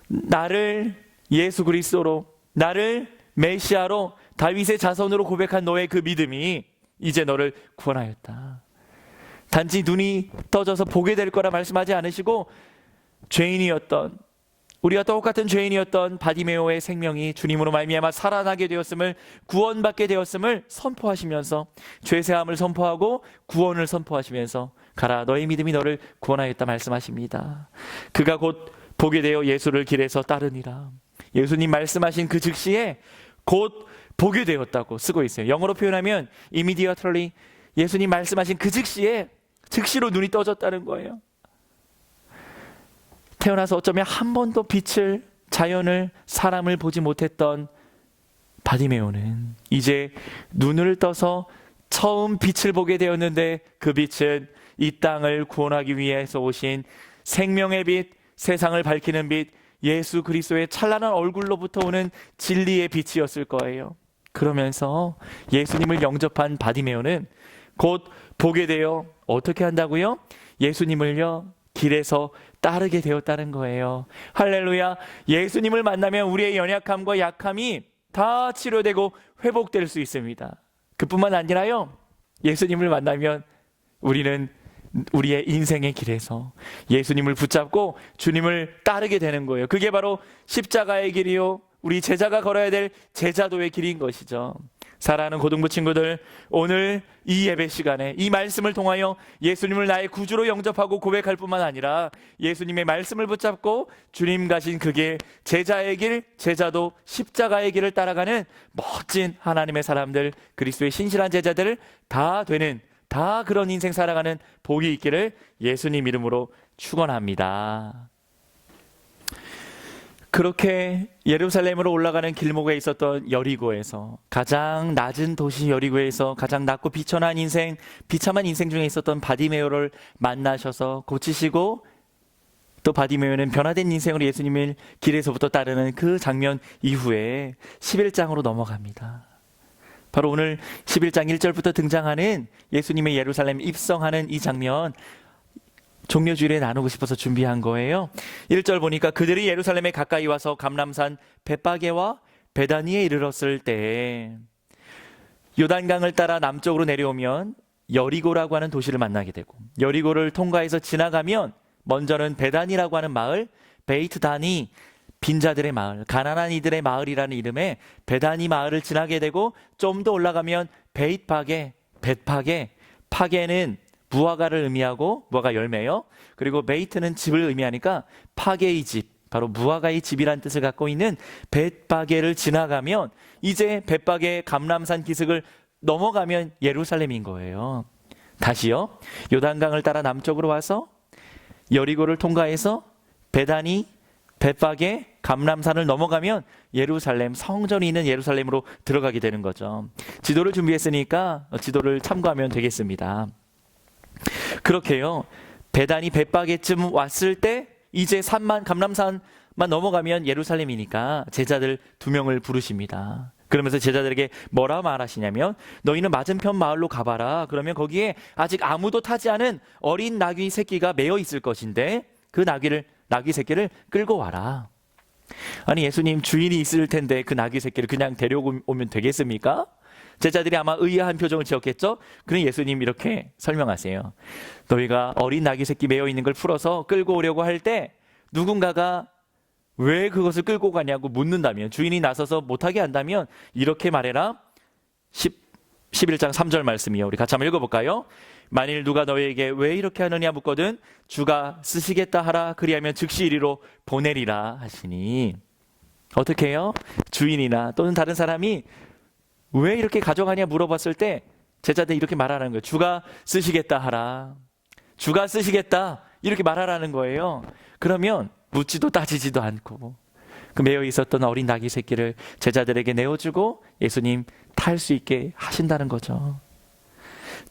나를 예수 그리스도로, 나를 메시아로, 다윗의 자손으로 고백한 너의 그 믿음이 이제 너를 구원하였다. 단지 눈이 떠져서 보게 될 거라 말씀하지 않으시고, 죄인이었던, 우리가 똑같은 죄인이었던 바디메오의 생명이 주님으로 말미암아 살아나게 되었음을, 구원받게 되었음을 선포하시면서, 죄사함을 선포하고 구원을 선포하시면서 가라, 너의 믿음이 너를 구원하였다 말씀하십니다. 그가 곧 보게 되어 예수를 길에서 따르니라. 예수님 말씀하신 그 즉시에 곧 보게 되었다고 쓰고 있어요. 영어로 표현하면 immediately, 예수님 말씀하신 그 즉시에 즉시로 눈이 떠졌다는 거예요. 태어나서 어쩌면 한 번도 빛을, 자연을, 사람을 보지 못했던 바디메오는 이제 눈을 떠서 처음 빛을 보게 되었는데, 그 빛은 이 땅을 구원하기 위해서 오신 생명의 빛, 세상을 밝히는 빛, 예수 그리스도의 찬란한 얼굴로부터 오는 진리의 빛이었을 거예요. 그러면서 예수님을 영접한 바디메오는 곧 보게 되어 어떻게 한다고요? 예수님을요, 길에서 따르게 되었다는 거예요. 할렐루야. 예수님을 만나면 우리의 연약함과 약함이 다 치료되고 회복될 수 있습니다. 그뿐만 아니라요, 예수님을 만나면 우리는 우리의 인생의 길에서 예수님을 붙잡고 주님을 따르게 되는 거예요. 그게 바로 십자가의 길이요, 우리 제자가 걸어야 될 제자도의 길인 것이죠. 사랑하는 고등부 친구들, 오늘 이 예배 시간에 이 말씀을 통하여 예수님을 나의 구주로 영접하고 고백할 뿐만 아니라 예수님의 말씀을 붙잡고 주님 가신 그 길, 제자의 길, 제자도 십자가의 길을 따라가는 멋진 하나님의 사람들, 그리스도의 신실한 제자들 다 되는, 다 그런 인생 살아가는 복이 있기를 예수님 이름으로 축원합니다. 그렇게 예루살렘으로 올라가는 길목에 있었던 여리고에서, 가장 낮은 도시 여리고에서 가장 낮고 비천한 인생, 비참한 인생 중에 있었던 바디메오를 만나셔서 고치시고, 또 바디메오는 변화된 인생으로 예수님을 길에서부터 따르는 그 장면 이후에 11장으로 넘어갑니다. 바로 오늘 11장 1절부터 등장하는 예수님의 예루살렘 입성하는 이 장면, 종려주일에 나누고 싶어서 준비한 거예요. 1절 보니까 그들이 예루살렘에 가까이 와서 감람산 벳바게와 베다니에 이르렀을 때, 요단강을 따라 남쪽으로 내려오면 여리고라고 하는 도시를 만나게 되고, 여리고를 통과해서 지나가면 먼저는 베다니라고 하는 마을, 베이트 다니, 빈자들의 마을, 가난한 이들의 마을이라는 이름의 베다니 마을을 지나게 되고 좀 더 올라가면 베잇파게, 벳파게, 파게는 무화과를 의미하고 무화과 열매요. 그리고 베이트는 집을 의미하니까 파게의 집, 바로 무화과의 집이란 뜻을 갖고 있는 벳바게를 지나가면 이제 벳바게 감람산 기슭을 넘어가면 예루살렘인 거예요. 다시요. 요단강을 따라 남쪽으로 와서 여리고를 통과해서 베다니, 벳바게, 감람산을 넘어가면 예루살렘, 성전이 있는 예루살렘으로 들어가게 되는 거죠. 지도를 준비했으니까 지도를 참고하면 되겠습니다. 그렇게요. 베다니, 벳바게쯤 왔을 때 이제 감람산만 넘어가면 예루살렘이니까 제자들 2명을 부르십니다. 그러면서 제자들에게 뭐라 말하시냐면 너희는 맞은편 마을로 가봐라. 그러면 거기에 아직 아무도 타지 않은 어린 나귀 새끼가 매어 있을 것인데 그 나귀 새끼를 끌고 와라. 아니 예수님 주인이 있을 텐데 그 나귀 새끼를 그냥 데려오면 되겠습니까? 제자들이 아마 의아한 표정을 지었겠죠? 그럼 예수님 이렇게 설명하세요. 너희가 어린 나귀 새끼 매어 있는 걸 풀어서 끌고 오려고 할 때 누군가가 왜 그것을 끌고 가냐고 묻는다면, 주인이 나서서 못하게 한다면 이렇게 말해라. 11장 3절 말씀이요. 우리 같이 한번 읽어볼까요? 만일 누가 너희에게 왜 이렇게 하느냐 묻거든 주가 쓰시겠다 하라. 그리하면 즉시 이리로 보내리라 하시니. 어떻게 해요? 주인이나 또는 다른 사람이 왜 이렇게 가져가냐 물어봤을 때 제자들이 이렇게 말하는 거예요. 주가 쓰시겠다 하라. 주가 쓰시겠다 이렇게 말하라는 거예요. 그러면 묻지도 따지지도 않고 그 매어 있었던 어린 나귀 새끼를 제자들에게 내어주고 예수님 탈 수 있게 하신다는 거죠.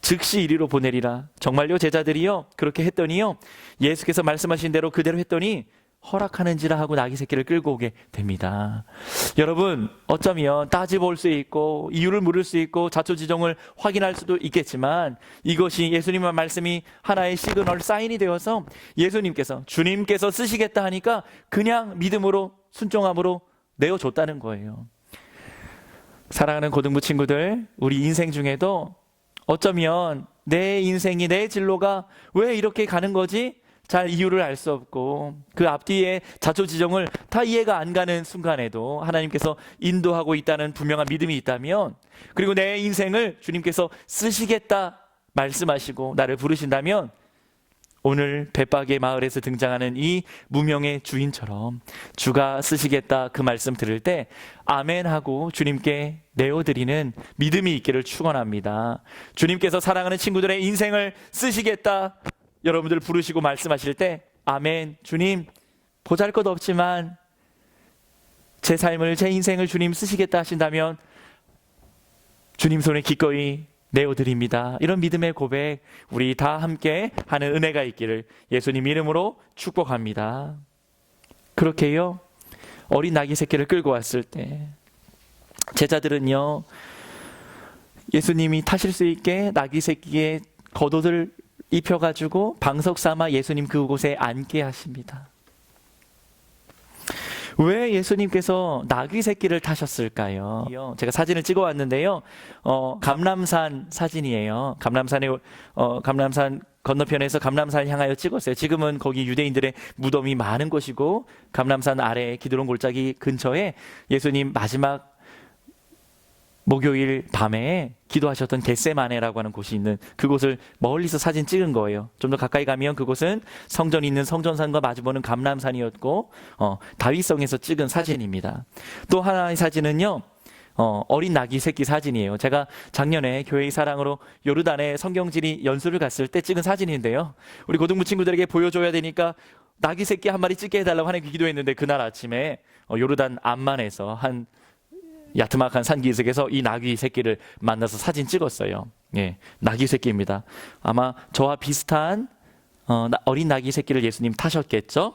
즉시 이리로 보내리라. 정말요? 제자들이요 그렇게 했더니요 예수께서 말씀하신 대로 그대로 했더니 허락하는지라 하고 나귀 새끼를 끌고 오게 됩니다. 여러분 어쩌면 따져볼 수 있고 이유를 물을 수 있고 자초지종을 확인할 수도 있겠지만 이것이 예수님의 말씀이 하나의 시그널 사인이 되어서 주님께서 쓰시겠다 하니까 그냥 믿음으로 순종함으로 내어줬다는 거예요. 사랑하는 고등부 친구들, 우리 인생 중에도 어쩌면 내 인생이, 내 진로가 왜 이렇게 가는 거지? 잘 이유를 알 수 없고 그 앞뒤에 자초지종을 다 이해가 안 가는 순간에도 하나님께서 인도하고 있다는 분명한 믿음이 있다면, 그리고 내 인생을 주님께서 쓰시겠다 말씀하시고 나를 부르신다면 오늘 벳바게 마을에서 등장하는 이 무명의 주인처럼 주가 쓰시겠다 그 말씀 들을 때 아멘하고 주님께 내어드리는 믿음이 있기를 축원합니다. 주님께서 사랑하는 친구들의 인생을 쓰시겠다 여러분들 부르시고 말씀하실 때 아멘, 주님 보잘것없지만 제 삶을, 제 인생을 주님 쓰시겠다 하신다면 주님 손에 기꺼이 내어드립니다. 이런 믿음의 고백 우리 다 함께 하는 은혜가 있기를 예수님 이름으로 축복합니다. 그렇게요 어린 나귀 새끼를 끌고 왔을 때 제자들은요 예수님이 타실 수 있게 나귀 새끼의 겉옷을 입혀가지고 방석 삼아 예수님 그곳에 앉게 하십니다. 왜 예수님께서 나귀 새끼를 타셨을까요? 제가 사진을 찍어 왔는데요. 감람산 사진이에요. 감람산 건너편에서 감람산을 향하여 찍었어요. 지금은 거기 유대인들의 무덤이 많은 곳이고 감람산 아래 기드론 골짜기 근처에 예수님 마지막 목요일 밤에 기도하셨던 겟세마네라고 하는 곳이 있는 그곳을 멀리서 사진 찍은 거예요. 좀 더 가까이 가면 그곳은 성전이 있는 성전산과 마주보는 감람산이었고 다윗성에서 찍은 사진입니다. 또 하나의 사진은요 어린 나귀 새끼 사진이에요. 제가 작년에 교회의 사랑으로 요르단에 성경지리 연수를 갔을 때 찍은 사진인데요, 우리 고등부 친구들에게 보여줘야 되니까 나귀 새끼 한 마리 찍게 해달라고 하나님께 기도했는데 그날 아침에 요르단 암만에서 한 야트막한 산 기슭에서 이 나귀 새끼를 만나서 사진 찍었어요. 예, 나귀 새끼입니다. 아마 저와 비슷한 어린 나귀 새끼를 예수님 타셨겠죠?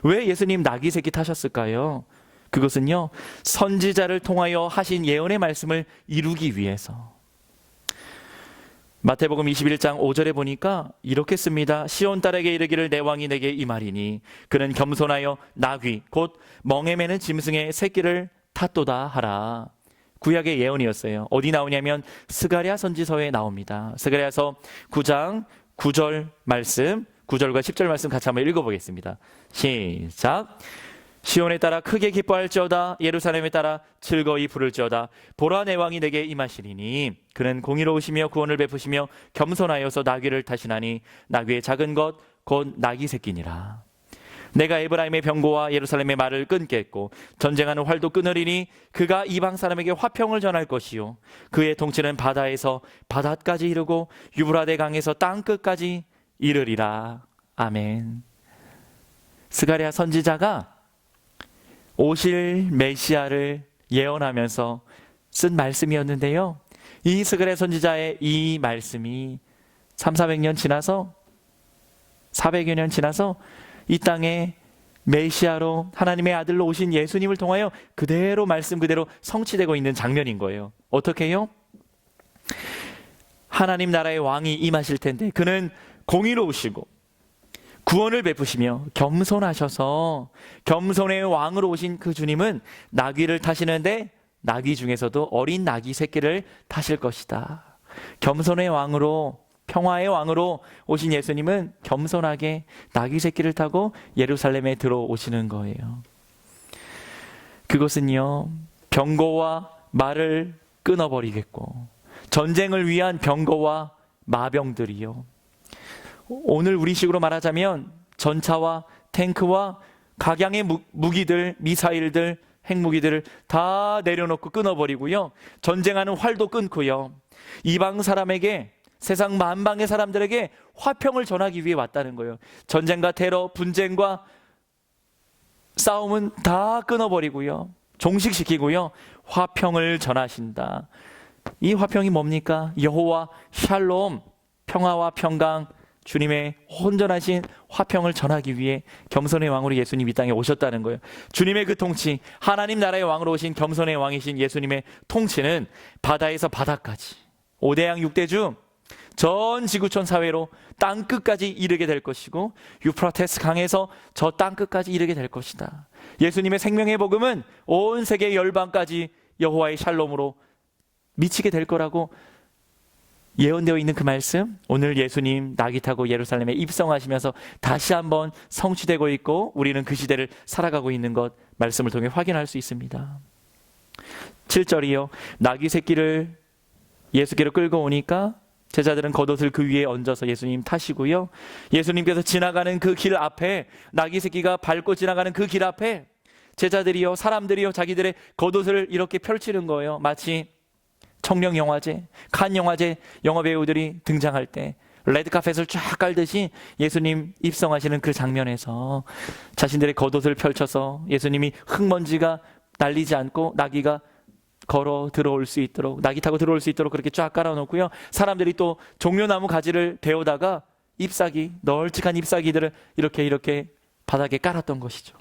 왜 예수님 나귀 새끼 타셨을까요? 그것은요 선지자를 통하여 하신 예언의 말씀을 이루기 위해서. 마태복음 21장 5절에 보니까 이렇게 씁니다. 시온 딸에게 이르기를 내 왕이 내게 임하리니 그는 겸손하여 나귀 곧 멍에 매는 짐승의 새끼를 탔도다 하라. 구약의 예언이었어요. 어디 나오냐면 스가랴 선지서에 나옵니다. 스가랴서 9장 9절 말씀, 9절과 10절 말씀 같이 한번 읽어보겠습니다. 시작. 시온에 따라 크게 기뻐할지어다. 예루살렘에 따라 즐거이 부를지어다. 보라, 내 왕이 내게 임하시리니 그는 공의로우시며 구원을 베푸시며 겸손하여서 나귀를 타시나니 나귀의 작은 것 곧 나귀 새끼니라. 내가 에브라임의 병고와 예루살렘의 말을 끊겠고 전쟁하는 활도 끊으리니 그가 이방 사람에게 화평을 전할 것이요 그의 통치는 바다에서 바다까지 이르고 유브라데 강에서 땅 끝까지 이르리라. 아멘. 스가랴 선지자가 오실 메시아를 예언하면서 쓴 말씀이었는데요, 이 스가랴 선지자의 이 말씀이 300~400년 지나서 400여 년 지나서 이 땅에 메시아로 하나님의 아들로 오신 예수님을 통하여 그대로 말씀 그대로 성취되고 있는 장면인 거예요. 어떻게요? 하나님 나라의 왕이 임하실 텐데 그는 공의로우시고 구원을 베푸시며 겸손하셔서 겸손의 왕으로 오신 그 주님은 나귀를 타시는데 나귀 중에서도 어린 나귀 새끼를 타실 것이다. 겸손의 왕으로, 평화의 왕으로 오신 예수님은 겸손하게 나귀 새끼를 타고 예루살렘에 들어오시는 거예요. 그것은요, 병거와 말을 끊어버리겠고 전쟁을 위한 병거와 마병들이요, 오늘 우리식으로 말하자면 전차와 탱크와 각양의 무기들, 미사일들, 핵무기들을 다 내려놓고 끊어버리고요, 전쟁하는 활도 끊고요, 이방 사람에게, 세상 만방의 사람들에게 화평을 전하기 위해 왔다는 거예요. 전쟁과 테러, 분쟁과 싸움은 다 끊어버리고요, 종식시키고요, 화평을 전하신다. 이 화평이 뭡니까? 여호와 샬롬, 평화와 평강, 주님의 온전하신 화평을 전하기 위해 겸손의 왕으로 예수님 이 땅에 오셨다는 거예요. 주님의 그 통치, 하나님 나라의 왕으로 오신 겸손의 왕이신 예수님의 통치는 바다에서 바다까지, 5대양 6대주 전 지구촌 사회로 땅 끝까지 이르게 될 것이고 유프라테스 강에서 저 땅 끝까지 이르게 될 것이다. 예수님의 생명의 복음은 온 세계 열방까지 여호와의 샬롬으로 미치게 될 거라고 예언되어 있는 그 말씀, 오늘 예수님 나귀 타고 예루살렘에 입성하시면서 다시 한번 성취되고 있고 우리는 그 시대를 살아가고 있는 것 말씀을 통해 확인할 수 있습니다. 7절이요, 나귀 새끼를 예수께로 끌고 오니까 제자들은 겉옷을 그 위에 얹어서 예수님 타시고요, 예수님께서 지나가는 그 길 앞에, 나귀 새끼가 밟고 지나가는 그 길 앞에 제자들이요, 사람들이요, 자기들의 겉옷을 이렇게 펼치는 거예요. 마치 청룡 영화제, 칸 영화제 영화 배우들이 등장할 때 레드카펫을 쫙 깔듯이 예수님 입성하시는 그 장면에서 자신들의 겉옷을 펼쳐서 예수님이 흙먼지가 날리지 않고 나귀가 걸어 들어올 수 있도록, 나귀 타고 들어올 수 있도록 그렇게 쫙 깔아놓고요, 사람들이 또 종려나무 가지를 데우다가 잎사귀, 널찍한 잎사귀들을 이렇게 바닥에 깔았던 것이죠.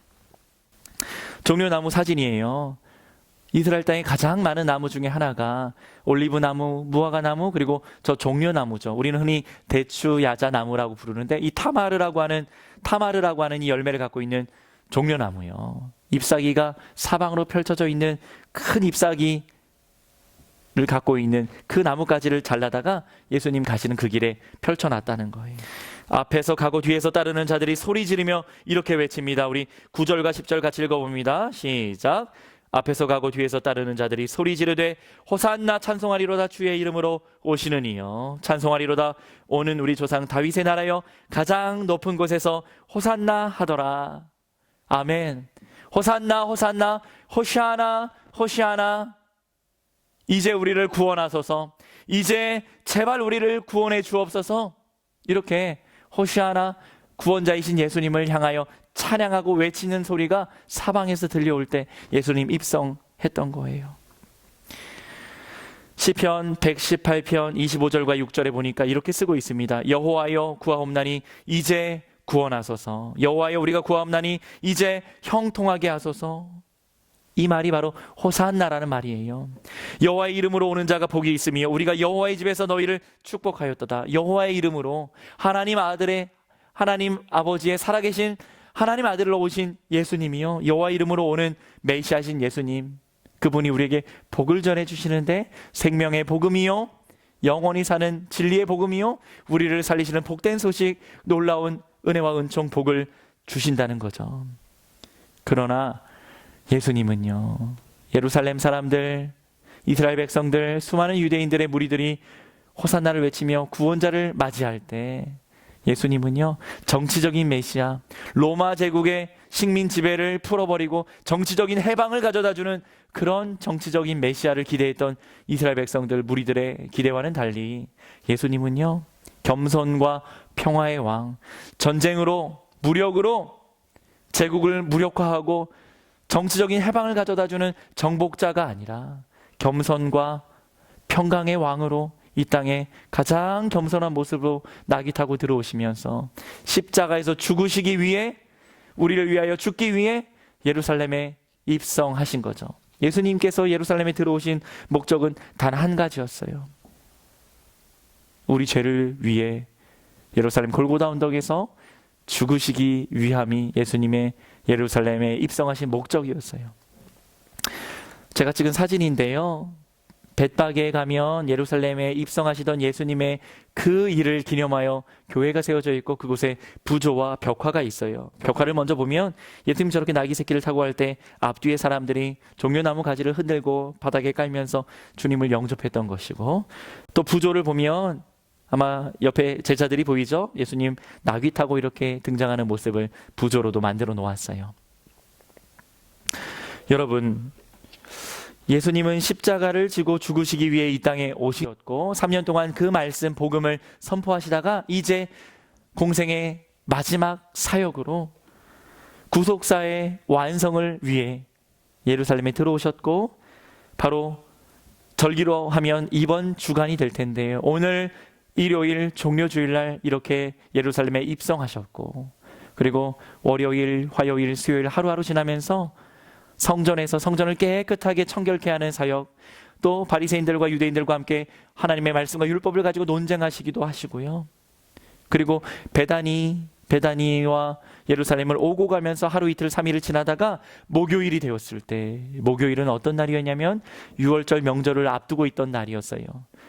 종려나무 사진이에요. 이스라엘 땅에 가장 많은 나무 중에 하나가 올리브나무, 무화과나무, 그리고 저 종려나무죠. 우리는 흔히 대추, 야자나무라고 부르는데 이 타마르라고 하는 이 열매를 갖고 있는 종려나무요. 잎사귀가 사방으로 펼쳐져 있는 큰 잎사귀를 갖고 있는 그 나뭇가지를 잘라다가 예수님 가시는 그 길에 펼쳐놨다는 거예요. 앞에서 가고 뒤에서 따르는 자들이 소리 지르며 이렇게 외칩니다. 우리 9절과 10절 같이 읽어봅니다. 시작. 앞에서 가고 뒤에서 따르는 자들이 소리 지르되 호산나, 찬송하리로다, 주의 이름으로 오시는 이여, 찬송하리로다, 오는 우리 조상 다윗의 나라여, 가장 높은 곳에서 호산나 하더라. 아멘. 호산나, 호산나, 호시아나, 호시아나. 이제 우리를 구원하소서, 이제 제발 우리를 구원해 주옵소서. 이렇게 호시아나, 구원자이신 예수님을 향하여 찬양하고 외치는 소리가 사방에서 들려올 때 예수님 입성했던 거예요. 시편 118편 25절과 6절에 보니까 이렇게 쓰고 있습니다. 여호와여 구하옵나니 이제 구원하소서, 여호와여 우리가 구하옵나니 이제 형통하게 하소서. 이 말이 바로 호산나라는 말이에요. 여호와의 이름으로 오는 자가 복이 있으며 우리가 여호와의 집에서 너희를 축복하였도다. 여호와의 이름으로, 하나님 아버지의 살아계신 하나님 아들로 오신 예수님이요, 여호와 이름으로 오는 메시아신 예수님, 그분이 우리에게 복을 전해주시는데 생명의 복음이요, 영원히 사는 진리의 복음이요, 우리를 살리시는 복된 소식, 놀라운 은혜와 은총, 복을 주신다는 거죠. 그러나 예수님은요, 예루살렘 사람들, 이스라엘 백성들, 수많은 유대인들의 무리들이 호산나를 외치며 구원자를 맞이할 때 예수님은요, 정치적인 메시아, 로마 제국의 식민 지배를 풀어버리고 정치적인 해방을 가져다주는 그런 정치적인 메시아를 기대했던 이스라엘 백성들, 무리들의 기대와는 달리 예수님은요, 겸손과 평화의 왕, 전쟁으로, 무력으로 제국을 무력화하고 정치적인 해방을 가져다주는 정복자가 아니라 겸손과 평강의 왕으로 이 땅에 가장 겸손한 모습으로 낙이 타고 들어오시면서 십자가에서 죽으시기 위해, 우리를 위하여 죽기 위해 예루살렘에 입성하신 거죠. 예수님께서 예루살렘에 들어오신 목적은 단 한 가지였어요. 우리 죄를 위해 예루살렘 골고다 언덕에서 죽으시기 위함이 예수님의 예루살렘에 입성하신 목적이었어요. 제가 찍은 사진인데요, 벳바게에 가면 예루살렘에 입성하시던 예수님의 그 일을 기념하여 교회가 세워져 있고 그곳에 부조와 벽화가 있어요. 벽화를 먼저 보면 예수님 저렇게 나귀 새끼를 타고 할 때 앞뒤에 사람들이 종려나무 가지를 흔들고 바닥에 깔면서 주님을 영접했던 것이고, 또 부조를 보면 아마 옆에 제자들이 보이죠? 예수님 나귀 타고 이렇게 등장하는 모습을 부조로도 만들어 놓았어요. 여러분, 예수님은 십자가를 지고 죽으시기 위해 이 땅에 오셨고 3년 동안 그 말씀, 복음을 선포하시다가 이제 공생의 마지막 사역으로 구속사의 완성을 위해 예루살렘에 들어오셨고, 바로 절기로 하면 이번 주간이 될 텐데요, 오늘 일요일 종료주일날 이렇게 예루살렘에 입성하셨고, 그리고 월요일, 화요일, 수요일 하루하루 지나면서 성전에서 성전을 깨끗하게 청결케 하는 사역, 또 바리새인들과 유대인들과 함께 하나님의 말씀과 율법을 가지고 논쟁하시기도 하시고요. 그리고 베다니와 예루살렘을 오고 가면서 하루 이틀 3일을 지나다가 목요일이 되었을 때, 목요일은 어떤 날이었냐면 6월절 명절을 앞두고 있던 날이었어요.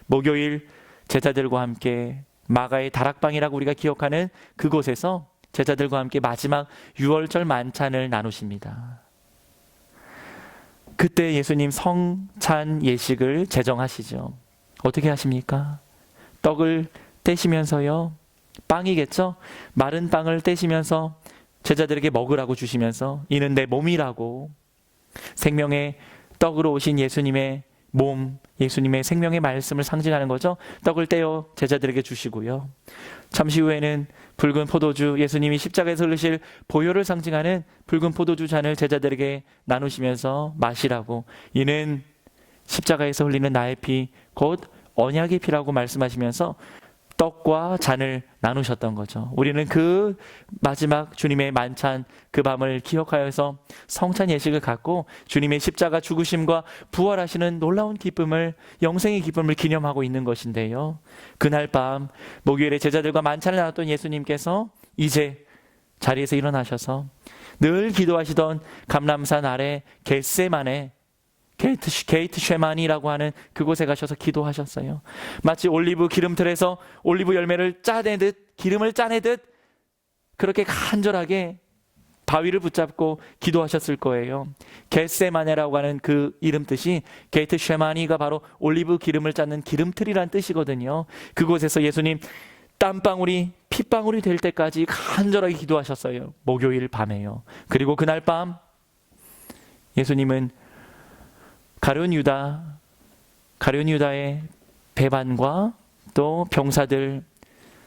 목요일 제자들과 함께 마가의 다락방이라고 우리가 기억하는 그곳에서 제자들과 함께 마지막 6월절 만찬을 나누십니다. 그때 예수님 성찬 예식을 제정하시죠. 어떻게 하십니까? 떡을 떼시면서요, 빵이겠죠? 마른 빵을 떼시면서 제자들에게 먹으라고 주시면서 이는 내 몸이라고, 생명의 떡으로 오신 예수님의 몸, 예수님의 생명의 말씀을 상징하는 거죠. 떡을 떼어 제자들에게 주시고요. 잠시 후에는 붉은 포도주, 예수님이 십자가에서 흘리실 보혈을 상징하는 붉은 포도주 잔을 제자들에게 나누시면서 마시라고, 이는 십자가에서 흘리는 나의 피, 곧 언약의 피라고 말씀하시면서 떡과 잔을 나누셨던 거죠. 우리는 그 마지막 주님의 만찬, 그 밤을 기억하여서 성찬 예식을 갖고 주님의 십자가 죽으심과 부활하시는 놀라운 기쁨을, 영생의 기쁨을 기념하고 있는 것인데요, 그날 밤 목요일에 제자들과 만찬을 나눴던 예수님께서 이제 자리에서 일어나셔서 늘 기도하시던 감람산 아래 겟세마네, 게이트 쉐마니라고 하는 그곳에 가셔서 기도하셨어요. 마치 올리브 기름틀에서 올리브 열매를 짜내듯, 기름을 짜내듯 그렇게 간절하게 바위를 붙잡고 기도하셨을 거예요. 겟세마네라고 하는 그 이름 뜻이, 게이트 쉐마니가 바로 올리브 기름을 짜는 기름틀이란 뜻이거든요. 그곳에서 예수님 땀방울이 핏방울이 될 때까지 간절하게 기도하셨어요. 목요일 밤에요. 그리고 그날 밤 예수님은 가룟 유다의 배반과 또 병사들,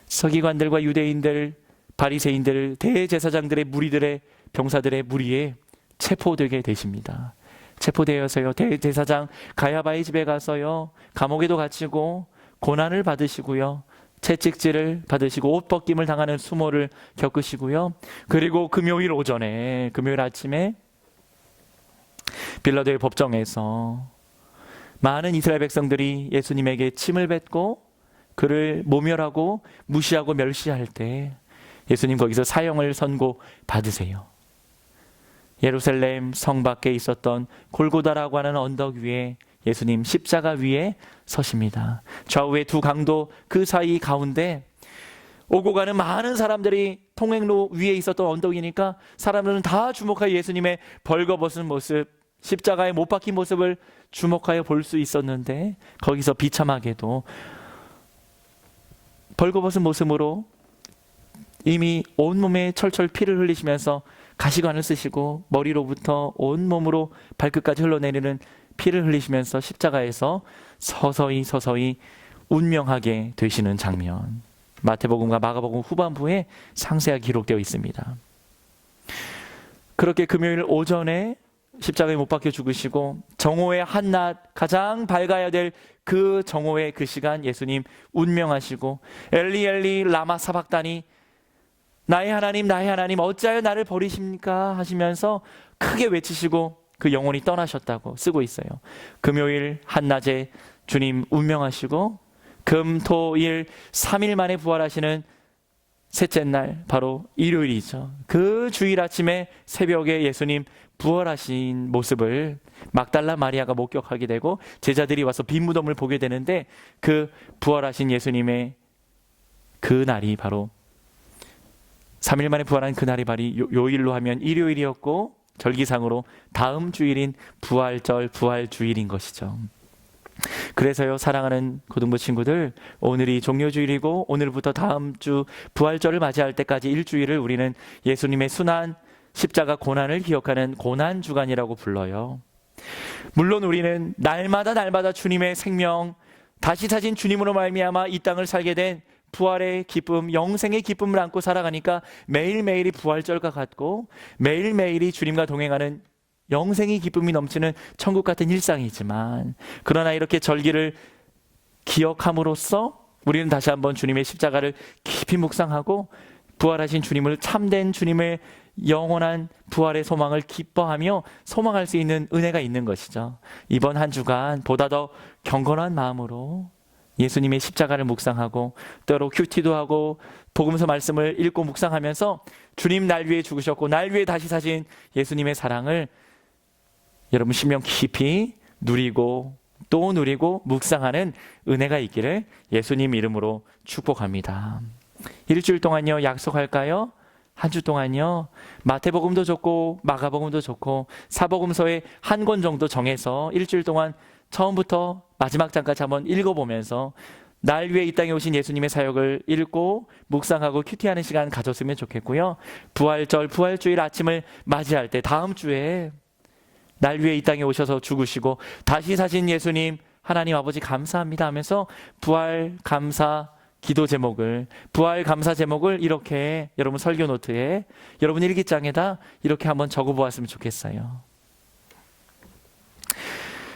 서기관들과 유대인들, 바리새인들, 대제사장들의 무리들의, 병사들의 무리에 체포되게 되십니다. 체포되어서요, 대제사장 가야바의 집에 가서요, 감옥에도 갇히고 고난을 받으시고요, 채찍질을 받으시고 옷 벗김을 당하는 수모를 겪으시고요. 그리고 금요일 아침에 빌라도의 법정에서 많은 이스라엘 백성들이 예수님에게 침을 뱉고 그를 모멸하고 무시하고 멸시할 때 예수님 거기서 사형을 선고받으세요. 예루살렘 성 밖에 있었던 골고다라고 하는 언덕 위에 예수님 십자가 위에 서십니다. 좌우의 두 강도 그 사이 가운데 오고 가는 많은 사람들이 통행로 위에 있었던 언덕이니까 사람들은 다 주목하여 예수님의 벌거벗은 모습, 십자가에 못 박힌 모습을 주목하여 볼 수 있었는데, 거기서 비참하게도 벌거벗은 모습으로 이미 온몸에 철철 피를 흘리시면서 가시관을 쓰시고 머리로부터 온몸으로 발끝까지 흘러내리는 피를 흘리시면서 십자가에서 서서히 운명하게 되시는 장면, 마태복음과 마가복음 후반부에 상세하게 기록되어 있습니다. 그렇게 금요일 오전에 십자가에 못 박혀 죽으시고 정오의 한낮, 가장 밝아야 될 그 정오의 그 시간 예수님 운명하시고 엘리 엘리 라마 사박다니, 나의 하나님 어찌하여 나를 버리십니까 하시면서 크게 외치시고 그 영혼이 떠나셨다고 쓰고 있어요. 금요일 한낮에 주님 운명하시고 금, 토, 일 3일 만에 부활하시는 셋째 날, 바로 일요일이죠. 그 주일 아침에 새벽에 예수님 부활하신 모습을 막달라 마리아가 목격하게 되고 제자들이 와서 빈 무덤을 보게 되는데, 그 부활하신 예수님의 그 날이 바로 3일 만에 부활한 그 날이 바로 요일로 하면 일요일이었고, 절기상으로 다음 주일인 부활절, 부활주일인 것이죠. 그래서요, 사랑하는 고등부 친구들, 오늘이 종료주일이고 오늘부터 다음 주 부활절을 맞이할 때까지 일주일을 우리는 예수님의 순환, 십자가 고난을 기억하는 고난주간이라고 불러요. 물론 우리는 날마다 주님의 생명, 다시 사신 주님으로 말미암아 이 땅을 살게 된 부활의 기쁨, 영생의 기쁨을 안고 살아가니까 매일매일이 부활절과 같고 매일매일이 주님과 동행하는 영생의 기쁨이 넘치는 천국 같은 일상이지만, 그러나 이렇게 절기를 기억함으로써 우리는 다시 한번 주님의 십자가를 깊이 묵상하고 부활하신 주님을, 참된 주님의 영원한 부활의 소망을 기뻐하며 소망할 수 있는 은혜가 있는 것이죠. 이번 한 주간 보다 더 경건한 마음으로 예수님의 십자가를 묵상하고 때로 큐티도 하고 복음서 말씀을 읽고 묵상하면서 주님 날 위해 죽으셨고 날 위해 다시 사신 예수님의 사랑을 여러분 심령 깊이 누리고 또 누리고 묵상하는 은혜가 있기를 예수님 이름으로 축복합니다. 일주일 동안요 약속할까요? 한 주 동안요 마태복음도 좋고 마가복음도 좋고 사복음서에 한 권 정도 정해서 일주일 동안 처음부터 마지막 장까지 한번 읽어보면서 날 위해 이 땅에 오신 예수님의 사역을 읽고 묵상하고 큐티하는 시간 가졌으면 좋겠고요. 부활절, 부활주일 아침을 맞이할 때 다음 주에 날 위해 이 땅에 오셔서 죽으시고 다시 사신 예수님 하나님 아버지 감사합니다 하면서 부활 감사 기도 제목을, 부활 감사 제목을 이렇게 여러분 설교 노트에, 여러분 일기장에다 이렇게 한번 적어보았으면 좋겠어요.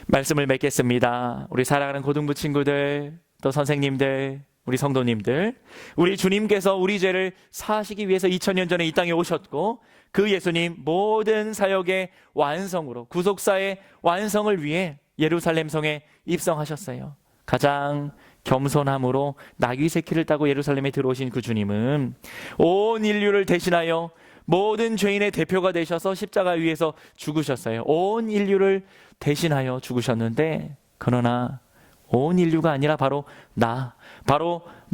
말씀을 맺겠습니다. 우리 사랑하는 고등부 친구들, 또 선생님들, 우리 성도님들, 우리 주님께서 우리 죄를 사하시기 위해서 2000년 전에 이 땅에 오셨고 그 예수님 모든 사역의 완성으로, 구속사의 완성을 위해 예루살렘 성에 입성하셨어요. 가장 겸손함으로 나귀 새끼를 타고 예루살렘에 들어오신 그 주님은 온 인류를 대신하여 모든 죄인의 대표가 되셔서 십자가 위에서 죽으셨어요. 온 인류를 대신하여 죽으셨는데, 그러나 온 인류가 아니라 바로 나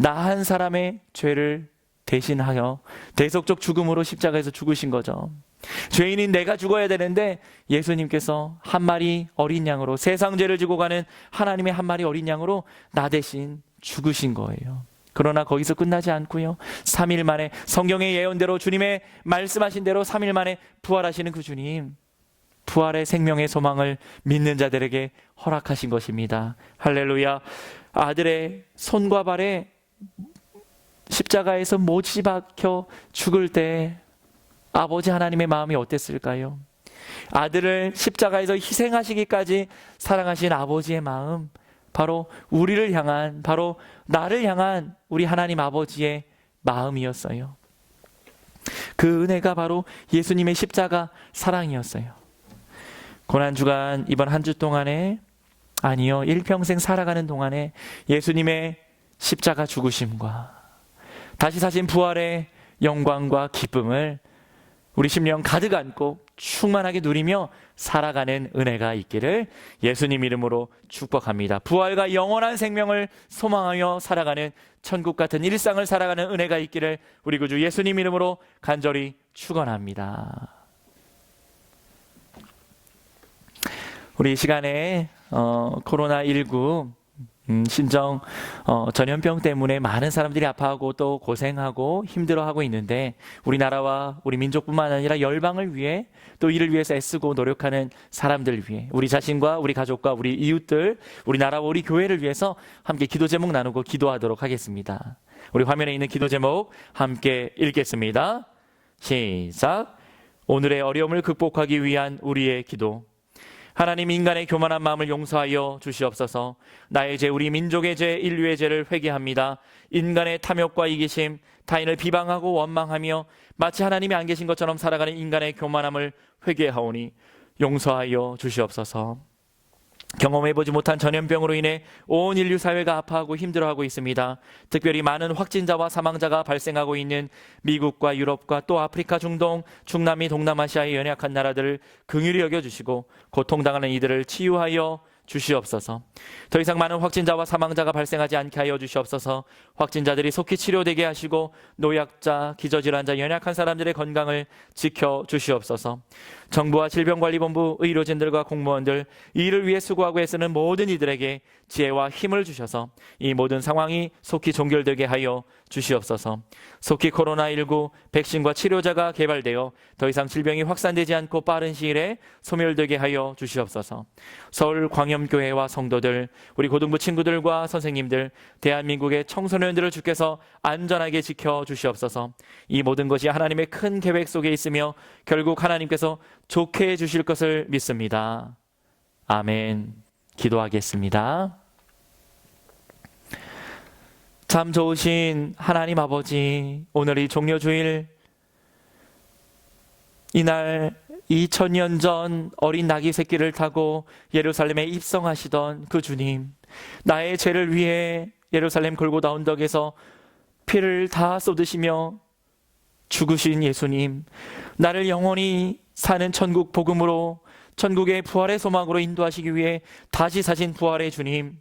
한 사람의 죄를 대신하여 대속적 죽음으로 십자가에서 죽으신 거죠. 죄인인 내가 죽어야 되는데 예수님께서 한 마리 어린 양으로, 세상 죄를 지고 가는 하나님의 한 마리 어린 양으로 나 대신 죽으신 거예요. 그러나 거기서 끝나지 않고요, 3일 만에 성경의 예언대로 주님의 말씀하신 대로 3일 만에 부활하시는 그 주님, 부활의 생명의 소망을 믿는 자들에게 허락하신 것입니다. 할렐루야. 아들의 손과 발에 십자가에서 못이 박혀 죽을 때 아버지 하나님의 마음이 어땠을까요? 아들을 십자가에서 희생하시기까지 사랑하신 아버지의 마음, 바로 우리를 향한, 바로 나를 향한 우리 하나님 아버지의 마음이었어요. 그 은혜가 바로 예수님의 십자가 사랑이었어요. 고난주간 이번 한 주 동안에, 아니요, 일평생 살아가는 동안에 예수님의 십자가 죽으심과 다시 사신 부활의 영광과 기쁨을 우리 심령 가득 안고 충만하게 누리며 살아가는 은혜가 있기를 예수님 이름으로 축복합니다. 부활과 영원한 생명을 소망하며 살아가는 천국 같은 일상을 살아가는 은혜가 있기를 우리 구주 예수님 이름으로 간절히 축원합니다. 우리 이 시간에 코로나19 신종 전염병 때문에 많은 사람들이 아파하고 또 고생하고 힘들어하고 있는데, 우리나라와 우리 민족뿐만 아니라 열방을 위해 또 이를 위해서 애쓰고 노력하는 사람들 위해, 우리 자신과 우리 가족과 우리 이웃들, 우리 나라와 우리 교회를 위해서 함께 기도 제목 나누고 기도하도록 하겠습니다. 우리 화면에 있는 기도 제목 함께 읽겠습니다. 시작. 오늘의 어려움을 극복하기 위한 우리의 기도. 하나님, 인간의 교만한 마음을 용서하여 주시옵소서. 나의 죄, 우리 민족의 죄, 인류의 죄를 회개합니다. 인간의 탐욕과 이기심, 타인을 비방하고 원망하며 마치 하나님이 안 계신 것처럼 살아가는 인간의 교만함을 회개하오니 용서하여 주시옵소서. 경험해보지 못한 전염병으로 인해 온 인류 사회가 아파하고 힘들어하고 있습니다. 특별히 많은 확진자와 사망자가 발생하고 있는 미국과 유럽과 또 아프리카, 중동, 중남미, 동남아시아의 연약한 나라들을 긍휼히 여겨주시고 고통당하는 이들을 치유하여 주시옵소서. 더 이상 많은 확진자와 사망자가 발생하지 않게 하여 주시옵소서. 확진자들이 속히 치료되게 하시고 노약자, 기저질환자, 연약한 사람들의 건강을 지켜주시옵소서. 정부와 질병관리본부, 의료진들과 공무원들, 이 일을 위해 수고하고 애쓰는 모든 이들에게 지혜와 힘을 주셔서 이 모든 상황이 속히 종결되게 하여 주시옵소서. 속히 코로나19 백신과 치료자가 개발되어 더 이상 질병이 확산되지 않고 빠른 시일에 소멸되게 하여 주시옵소서. 서울 광염교회와 성도들, 우리 고등부 친구들과 선생님들, 대한민국의 청소년들을 주께서 안전하게 지켜주시옵소서. 이 모든 것이 하나님의 큰 계획 속에 있으며 결국 하나님께서 좋게 해주실 것을 믿습니다. 아멘. 기도하겠습니다. 참 좋으신 하나님 아버지, 오늘 이 종려주일, 이날 2000년 전 어린 나귀 새끼를 타고 예루살렘에 입성하시던 그 주님, 나의 죄를 위해 예루살렘 골고다 언덕에서 피를 다 쏟으시며 죽으신 예수님, 나를 영원히 사는 천국 복음으로, 천국의 부활의 소망으로 인도하시기 위해 다시 사신 부활의 주님,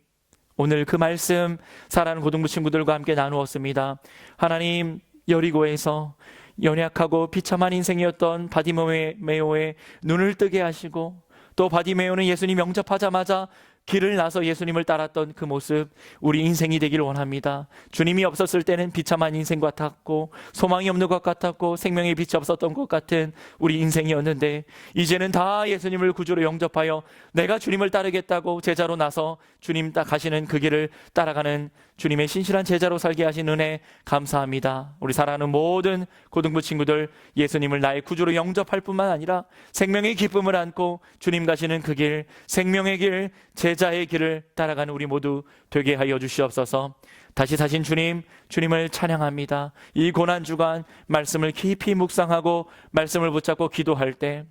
오늘 그 말씀 사랑하는 고등부 친구들과 함께 나누었습니다. 하나님, 여리고에서 연약하고 비참한 인생이었던 바디메오의 눈을 뜨게 하시고, 또 바디메오는 예수님 영접하자마자 길을 나서 예수님을 따랐던 그 모습, 우리 인생이 되기를 원합니다. 주님이 없었을 때는 비참한 인생 같았고 소망이 없는 것 같았고 생명의 빛이 없었던 것 같은 우리 인생이었는데, 이제는 다 예수님을 구주로 영접하여 내가 주님을 따르겠다고 제자로 나서 주님 가시는 그 길을 따라가는 주님의 신실한 제자로 살게 하신 은혜 감사합니다. 우리 사랑하는 모든 고등부 친구들, 예수님을 나의 구주로 영접할 뿐만 아니라 생명의 기쁨을 안고 주님 가시는 그 길, 생명의 길, 제자의 길을 따라가는 우리 모두 되게 하여 주시옵소서. 다시 사신 주님, 주님을 찬양합니다. 이 고난주간 말씀을 깊이 묵상하고 말씀을 붙잡고 기도할 때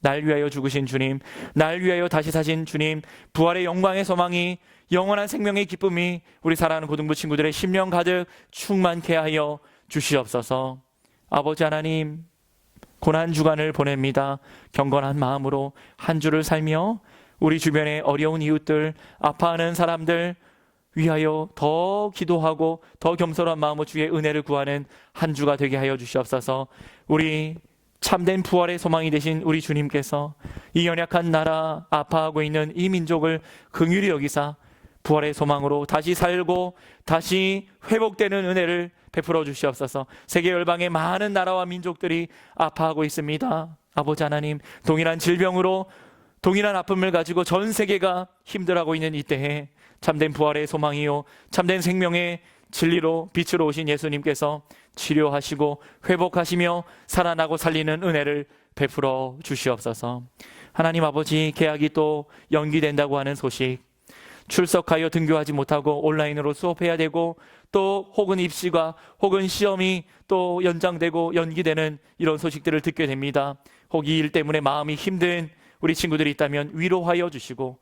날 위하여 죽으신 주님, 날 위하여 다시 사신 주님, 부활의 영광의 소망이, 영원한 생명의 기쁨이 우리 사랑하는 고등부 친구들의 심령 가득 충만케 하여 주시옵소서. 아버지 하나님, 고난주간을 보냅니다. 경건한 마음으로 한 주를 살며 우리 주변의 어려운 이웃들, 아파하는 사람들 위하여 더 기도하고 더 겸손한 마음으로 주의 은혜를 구하는 한 주가 되게 하여 주시옵소서. 우리 참된 부활의 소망이 되신 우리 주님께서 이 연약한 나라, 아파하고 있는 이 민족을 긍휼히 여기사 부활의 소망으로 다시 살고 다시 회복되는 은혜를 베풀어 주시옵소서. 세계 열방의 많은 나라와 민족들이 아파하고 있습니다. 아버지 하나님, 동일한 질병으로 동일한 아픔을 가지고 전 세계가 힘들어하고 있는 이때에 참된 부활의 소망이요 참된 생명의 진리로 빛으로 오신 예수님께서 치료하시고 회복하시며 살아나고 살리는 은혜를 베풀어 주시옵소서. 하나님 아버지, 개학이 또 연기된다고 하는 소식, 출석하여 등교하지 못하고 온라인으로 수업해야 되고 또 혹은 입시가 혹은 시험이 또 연장되고 연기되는 이런 소식들을 듣게 됩니다. 혹 이 일 때문에 마음이 힘든 우리 친구들이 있다면 위로하여 주시고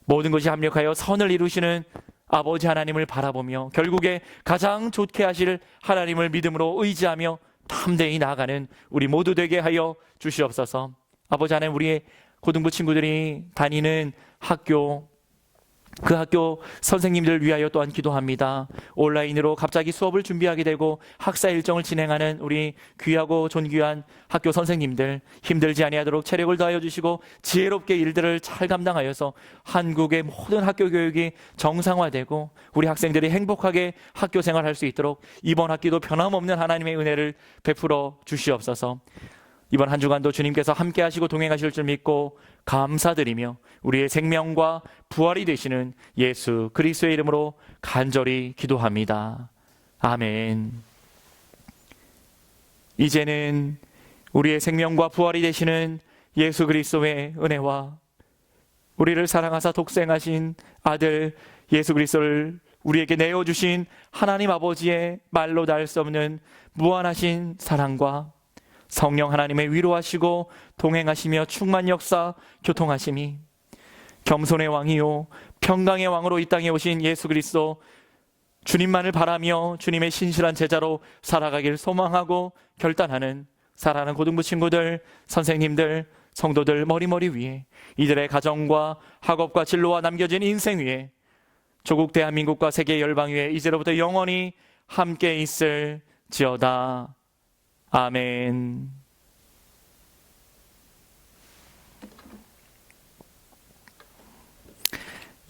모든 것이 합력하여 선을 이루시는 아버지 하나님을 바라보며 결국에 가장 좋게 하실 하나님을 믿음으로 의지하며 담대히 나아가는 우리 모두 되게 하여 주시옵소서. 아버지 하나님, 우리의 고등부 친구들이 다니는 학교, 그 학교 선생님들을 위하여 또한 기도합니다. 온라인으로 갑자기 수업을 준비하게 되고 학사 일정을 진행하는 우리 귀하고 존귀한 학교 선생님들, 힘들지 아니하도록 체력을 다하여 주시고 지혜롭게 일들을 잘 감당하여서 한국의 모든 학교 교육이 정상화되고 우리 학생들이 행복하게 학교 생활할 수 있도록 이번 학기도 변함없는 하나님의 은혜를 베풀어 주시옵소서. 이번 한 주간도 주님께서 함께 하시고 동행하실 줄 믿고 감사드리며 우리의 생명과 부활이 되시는 예수 그리스도의 이름으로 간절히 기도합니다. 아멘. 이제는 우리의 생명과 부활이 되시는 예수 그리스도의 은혜와 우리를 사랑하사 독생하신 아들 예수 그리스도를 우리에게 내어주신 하나님 아버지의 말로 닿을 수 없는 무한하신 사랑과 성령 하나님의 위로하시고 동행하시며 충만 역사 교통하심이 겸손의 왕이요 평강의 왕으로 이 땅에 오신 예수 그리스도 주님만을 바라며 주님의 신실한 제자로 살아가길 소망하고 결단하는 사랑하는 고등부 친구들, 선생님들, 성도들 머리머리 위에 이들의 가정과 학업과 진로와 남겨진 인생 위에 조국 대한민국과 세계 열방 위에 이제로부터 영원히 함께 있을지어다. 아멘.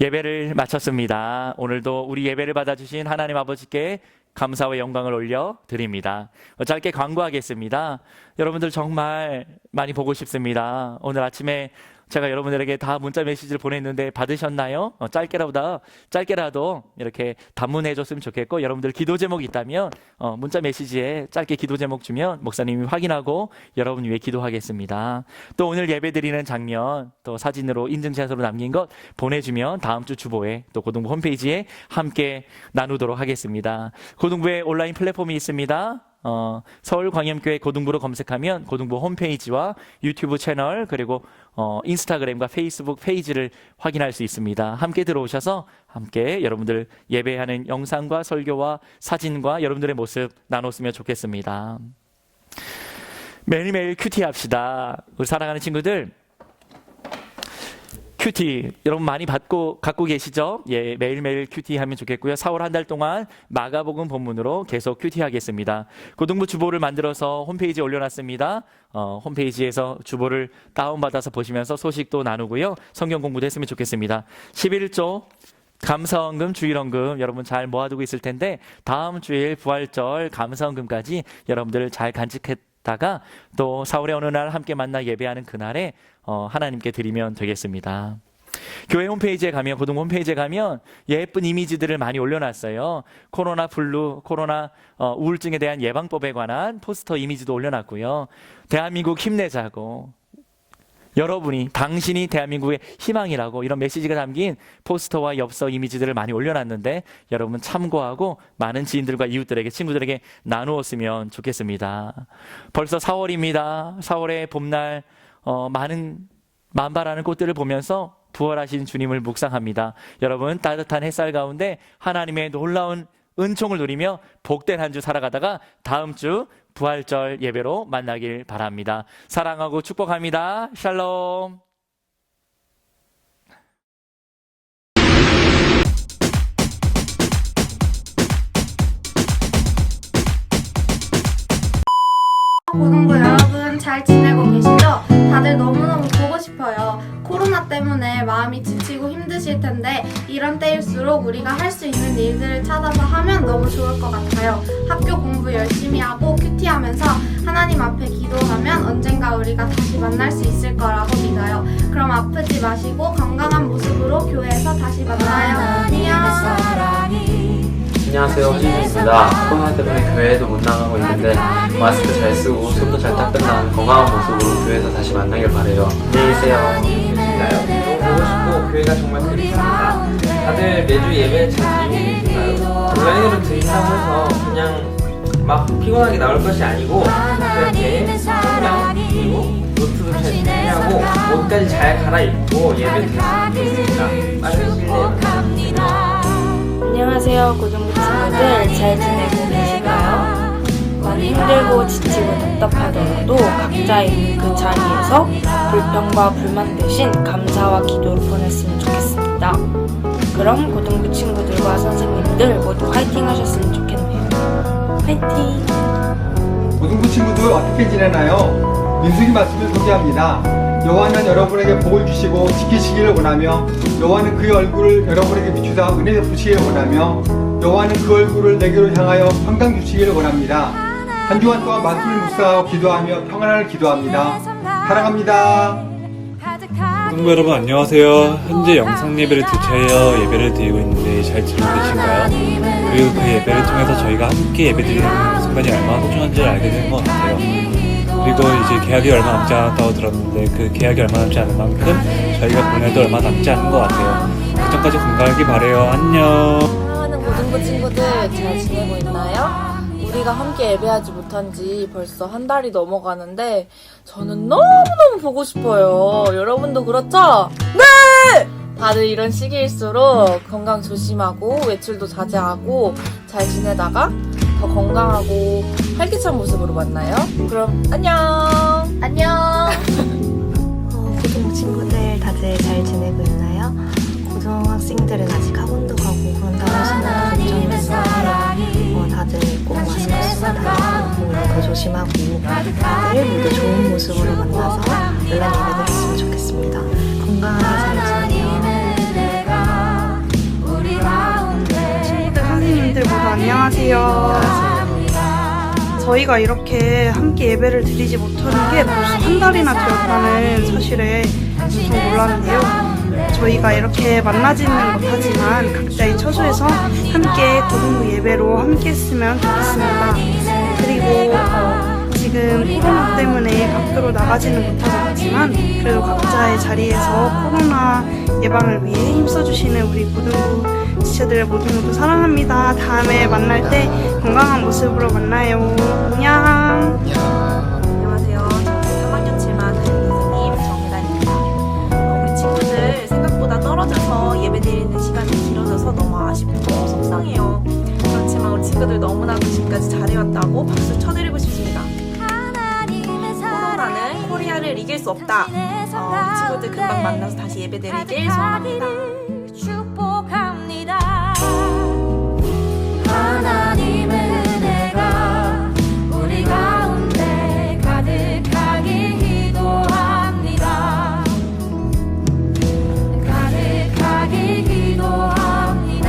예배를 마쳤습니다. 오늘도 우리 예배를 받아주신 하나님 아버지께 감사와 영광을 올려 드립니다. 짧게 광고하겠습니다. 여러분들 정말 많이 보고 싶습니다. 오늘 아침에 제가 여러분들에게 다 문자 메시지를 보냈는데 받으셨나요? 짧게라도 이렇게 단문해 줬으면 좋겠고, 여러분들 기도 제목이 있다면 문자 메시지에 짧게 기도 제목 주면 목사님이 확인하고 여러분 위해 기도하겠습니다. 또 오늘 예배 드리는 장면 또 사진으로 인증샷으로 남긴 것 보내주면 다음 주 주보에 또 고등부 홈페이지에 함께 나누도록 하겠습니다. 고등부에 온라인 플랫폼이 있습니다. 서울광염교회 고등부로 검색하면 고등부 홈페이지와 유튜브 채널 그리고 인스타그램과 페이스북 페이지를 확인할 수 있습니다. 함께 들어오셔서 함께 여러분들 예배하는 영상과 설교와 사진과 여러분들의 모습 나눴으면 좋겠습니다. 매일매일 큐티 합시다. 우리 사랑하는 친구들, 큐티 여러분 많이 갖고 계시죠? 예, 매일매일 큐티 하면 좋겠고요. 4월 한 달 동안 마가복음 본문으로 계속 큐티 하겠습니다. 고등부 주보를 만들어서 홈페이지에 올려놨습니다. 홈페이지에서 주보를 다운받아서 보시면서 소식도 나누고요. 성경 공부도 했으면 좋겠습니다. 11조 감사헌금, 주일헌금 여러분 잘 모아두고 있을 텐데 다음 주일 부활절 감사헌금까지 여러분들 잘 간직했다가 또 4월의 어느 날 함께 만나 예배하는 그날에 하나님께 드리면 되겠습니다. 교회 홈페이지에 가면, 고등부 홈페이지에 가면 예쁜 이미지들을 많이 올려놨어요. 코로나 블루, 코로나 우울증에 대한 예방법에 관한 포스터 이미지도 올려놨고요. 대한민국 힘내자고, 여러분이, 당신이 대한민국의 희망이라고 이런 메시지가 담긴 포스터와 엽서 이미지들을 많이 올려놨는데 여러분 참고하고 많은 지인들과 이웃들에게, 친구들에게 나누었으면 좋겠습니다. 벌써 4월입니다. 4월의 봄날 많은 만발하는 꽃들을 보면서 부활하신 주님을 묵상합니다. 여러분 따뜻한 햇살 가운데 하나님의 놀라운 은총을 누리며 복된 한 주 살아가다가 다음 주 부활절 예배로 만나길 바랍니다. 사랑하고 축복합니다. 샬롬. 고등부 여러분 잘 지내고 계시죠? 다들 너무너무 보고 싶어요. 코로나 때문에 마음이 지치고 힘드실 텐데 이런 때일수록 우리가 할 수 있는 일들을 찾아서 하면 너무 좋을 것 같아요. 학교 공부 열심히 하고 큐티하면서 하나님 앞에 기도하면 언젠가 우리가 다시 만날 수 있을 거라고 믿어요. 그럼 아프지 마시고 건강한 모습으로 교회에서 다시 만나요. 안녕. 안녕하세요, 허진입니다. 코로나 때문에 교회에도 못 나가고 있는데 마스크 잘 쓰고 손도 잘 닦는다는 건강한 모습으로 교회에서 다시 만나길 바래요. 안녕히 계세요. 너무 보고 싶고 교회가 정말 그립습니다. 다들 매주 예배 잘 드리고 계신가요? 온라인으로 드린다고 해서 그냥 막 피곤하게 나올 것이 아니고 이렇게 성경 그리고 노트도 잘 준비하고 옷까지 잘 갈아입고 예배 드리면 좋겠습니다. 빠르시네요. 안녕하세요, 고등부 친구들. 잘 지내고 계신가요? 많이 힘들고 지치고 답답하더라도 각자 있는 그 자리에서 불평과 불만 대신 감사와 기도를 보냈으면 좋겠습니다. 그럼 고등부 친구들과 선생님들 모두 화이팅 하셨으면 좋겠네요. 화이팅! 고등부 친구들 어떻게 지내나요? 민숙이 말씀을 소개합니다. 여호와는 여러분에게 복을 주시고 지키시기를 원하며 여호와는 그의 얼굴을 여러분에게 비추사 은혜 베푸시기를 원하며 여호와는 그 얼굴을 내게로 향하여 평강 주시기를 원합니다. 한 주간 동안 말씀을 묵상하고 기도하며 평안을 기도합니다. 사랑합니다. 고등부 여러분 안녕하세요. 현재 영상 예배를 대체하여 예배를 드리고 있는데 잘 지내고 계신가요? 그리고 그 예배를 통해서 저희가 함께 예배드리는 순간이 얼마나 소중한지를 알게 된 것 같아요. 그리고 이제 개학이 얼마 남지 않았다고 들었는데 그 개학이 얼마 남지 않은 만큼 저희가 보내도 얼마 남지 않은 것 같아요. 그 전까지 건강하길 바래요. 안녕. 사랑하는 고등부 친구들 잘 지내고 있나요? 우리가 함께 예배하지 못한 지 벌써 한 달이 넘어가는데 저는 너무너무 보고 싶어요. 여러분도 그렇죠? 네! 다들 이런 시기일수록 건강 조심하고 외출도 자제하고 잘 지내다가 더 건강하고 활기찬 모습으로 만나요. 그럼 안녕! 안녕. 고등부 친구들 다들 잘 지내고 있나요? 고등학생들은 아직 학원도 가고 그런다고 하시는 걱정이 있는데 다들 꼭 마스크 쓰고 다니고 더 조심하고 다들 모두 좋은 모습으로 만나서 온라인 예배 드렸으면 좋겠습니다. 건강하게 잘 지내요. 친구들, 선생님들 모두 안녕하세요. 저희가 이렇게 함께 예배를 드리지 못하는 게 벌써 한 달이나 되었다는 사실에 좀 놀랐는데요. 저희가 이렇게 만나지는 못하지만 각자의 처소에서 함께 고등부 예배로 함께 했으면 좋겠습니다. 그리고 지금 코로나 때문에 밖으로 나가지는 못하지만 그래도 각자의 자리에서 코로나 예방을 위해 힘써주시는 우리 고등부 지체들 모두 사랑합니다. 다음에 만날 때 건강한 모습으로 만나요. 안녕. 안녕하세요. 저는 3학년 7반 담임 선생님 정혜단입니다. 우리 친구들 생각보다 떨어져서 예배드리는 시간이 길어져서 너무 아쉽고 속상해요. 그렇지만 우리 친구들 너무나도 지금까지 잘해왔다고 박수 쳐드리고 싶습니다. 코로나는 코리아를 이길 수 없다. 친구들 금방 만나서 다시 예배드리길 소원합니다. 축복합니다. 하나님의 은혜가 우리 가운데 가득하게 기도합니다. 가득하게 기도합니다.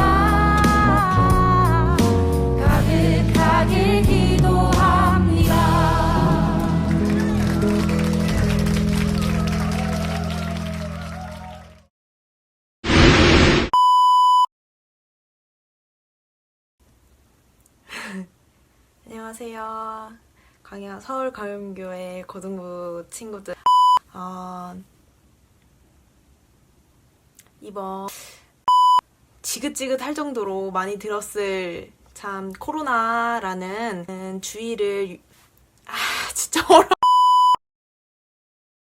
가득하게 기도합니다. 안녕하세요. 서울 가염교회 고등부 친구들. 이번 지긋지긋할 정도로 많이 들었을 참 코로나라는 주의를 진짜 어려워.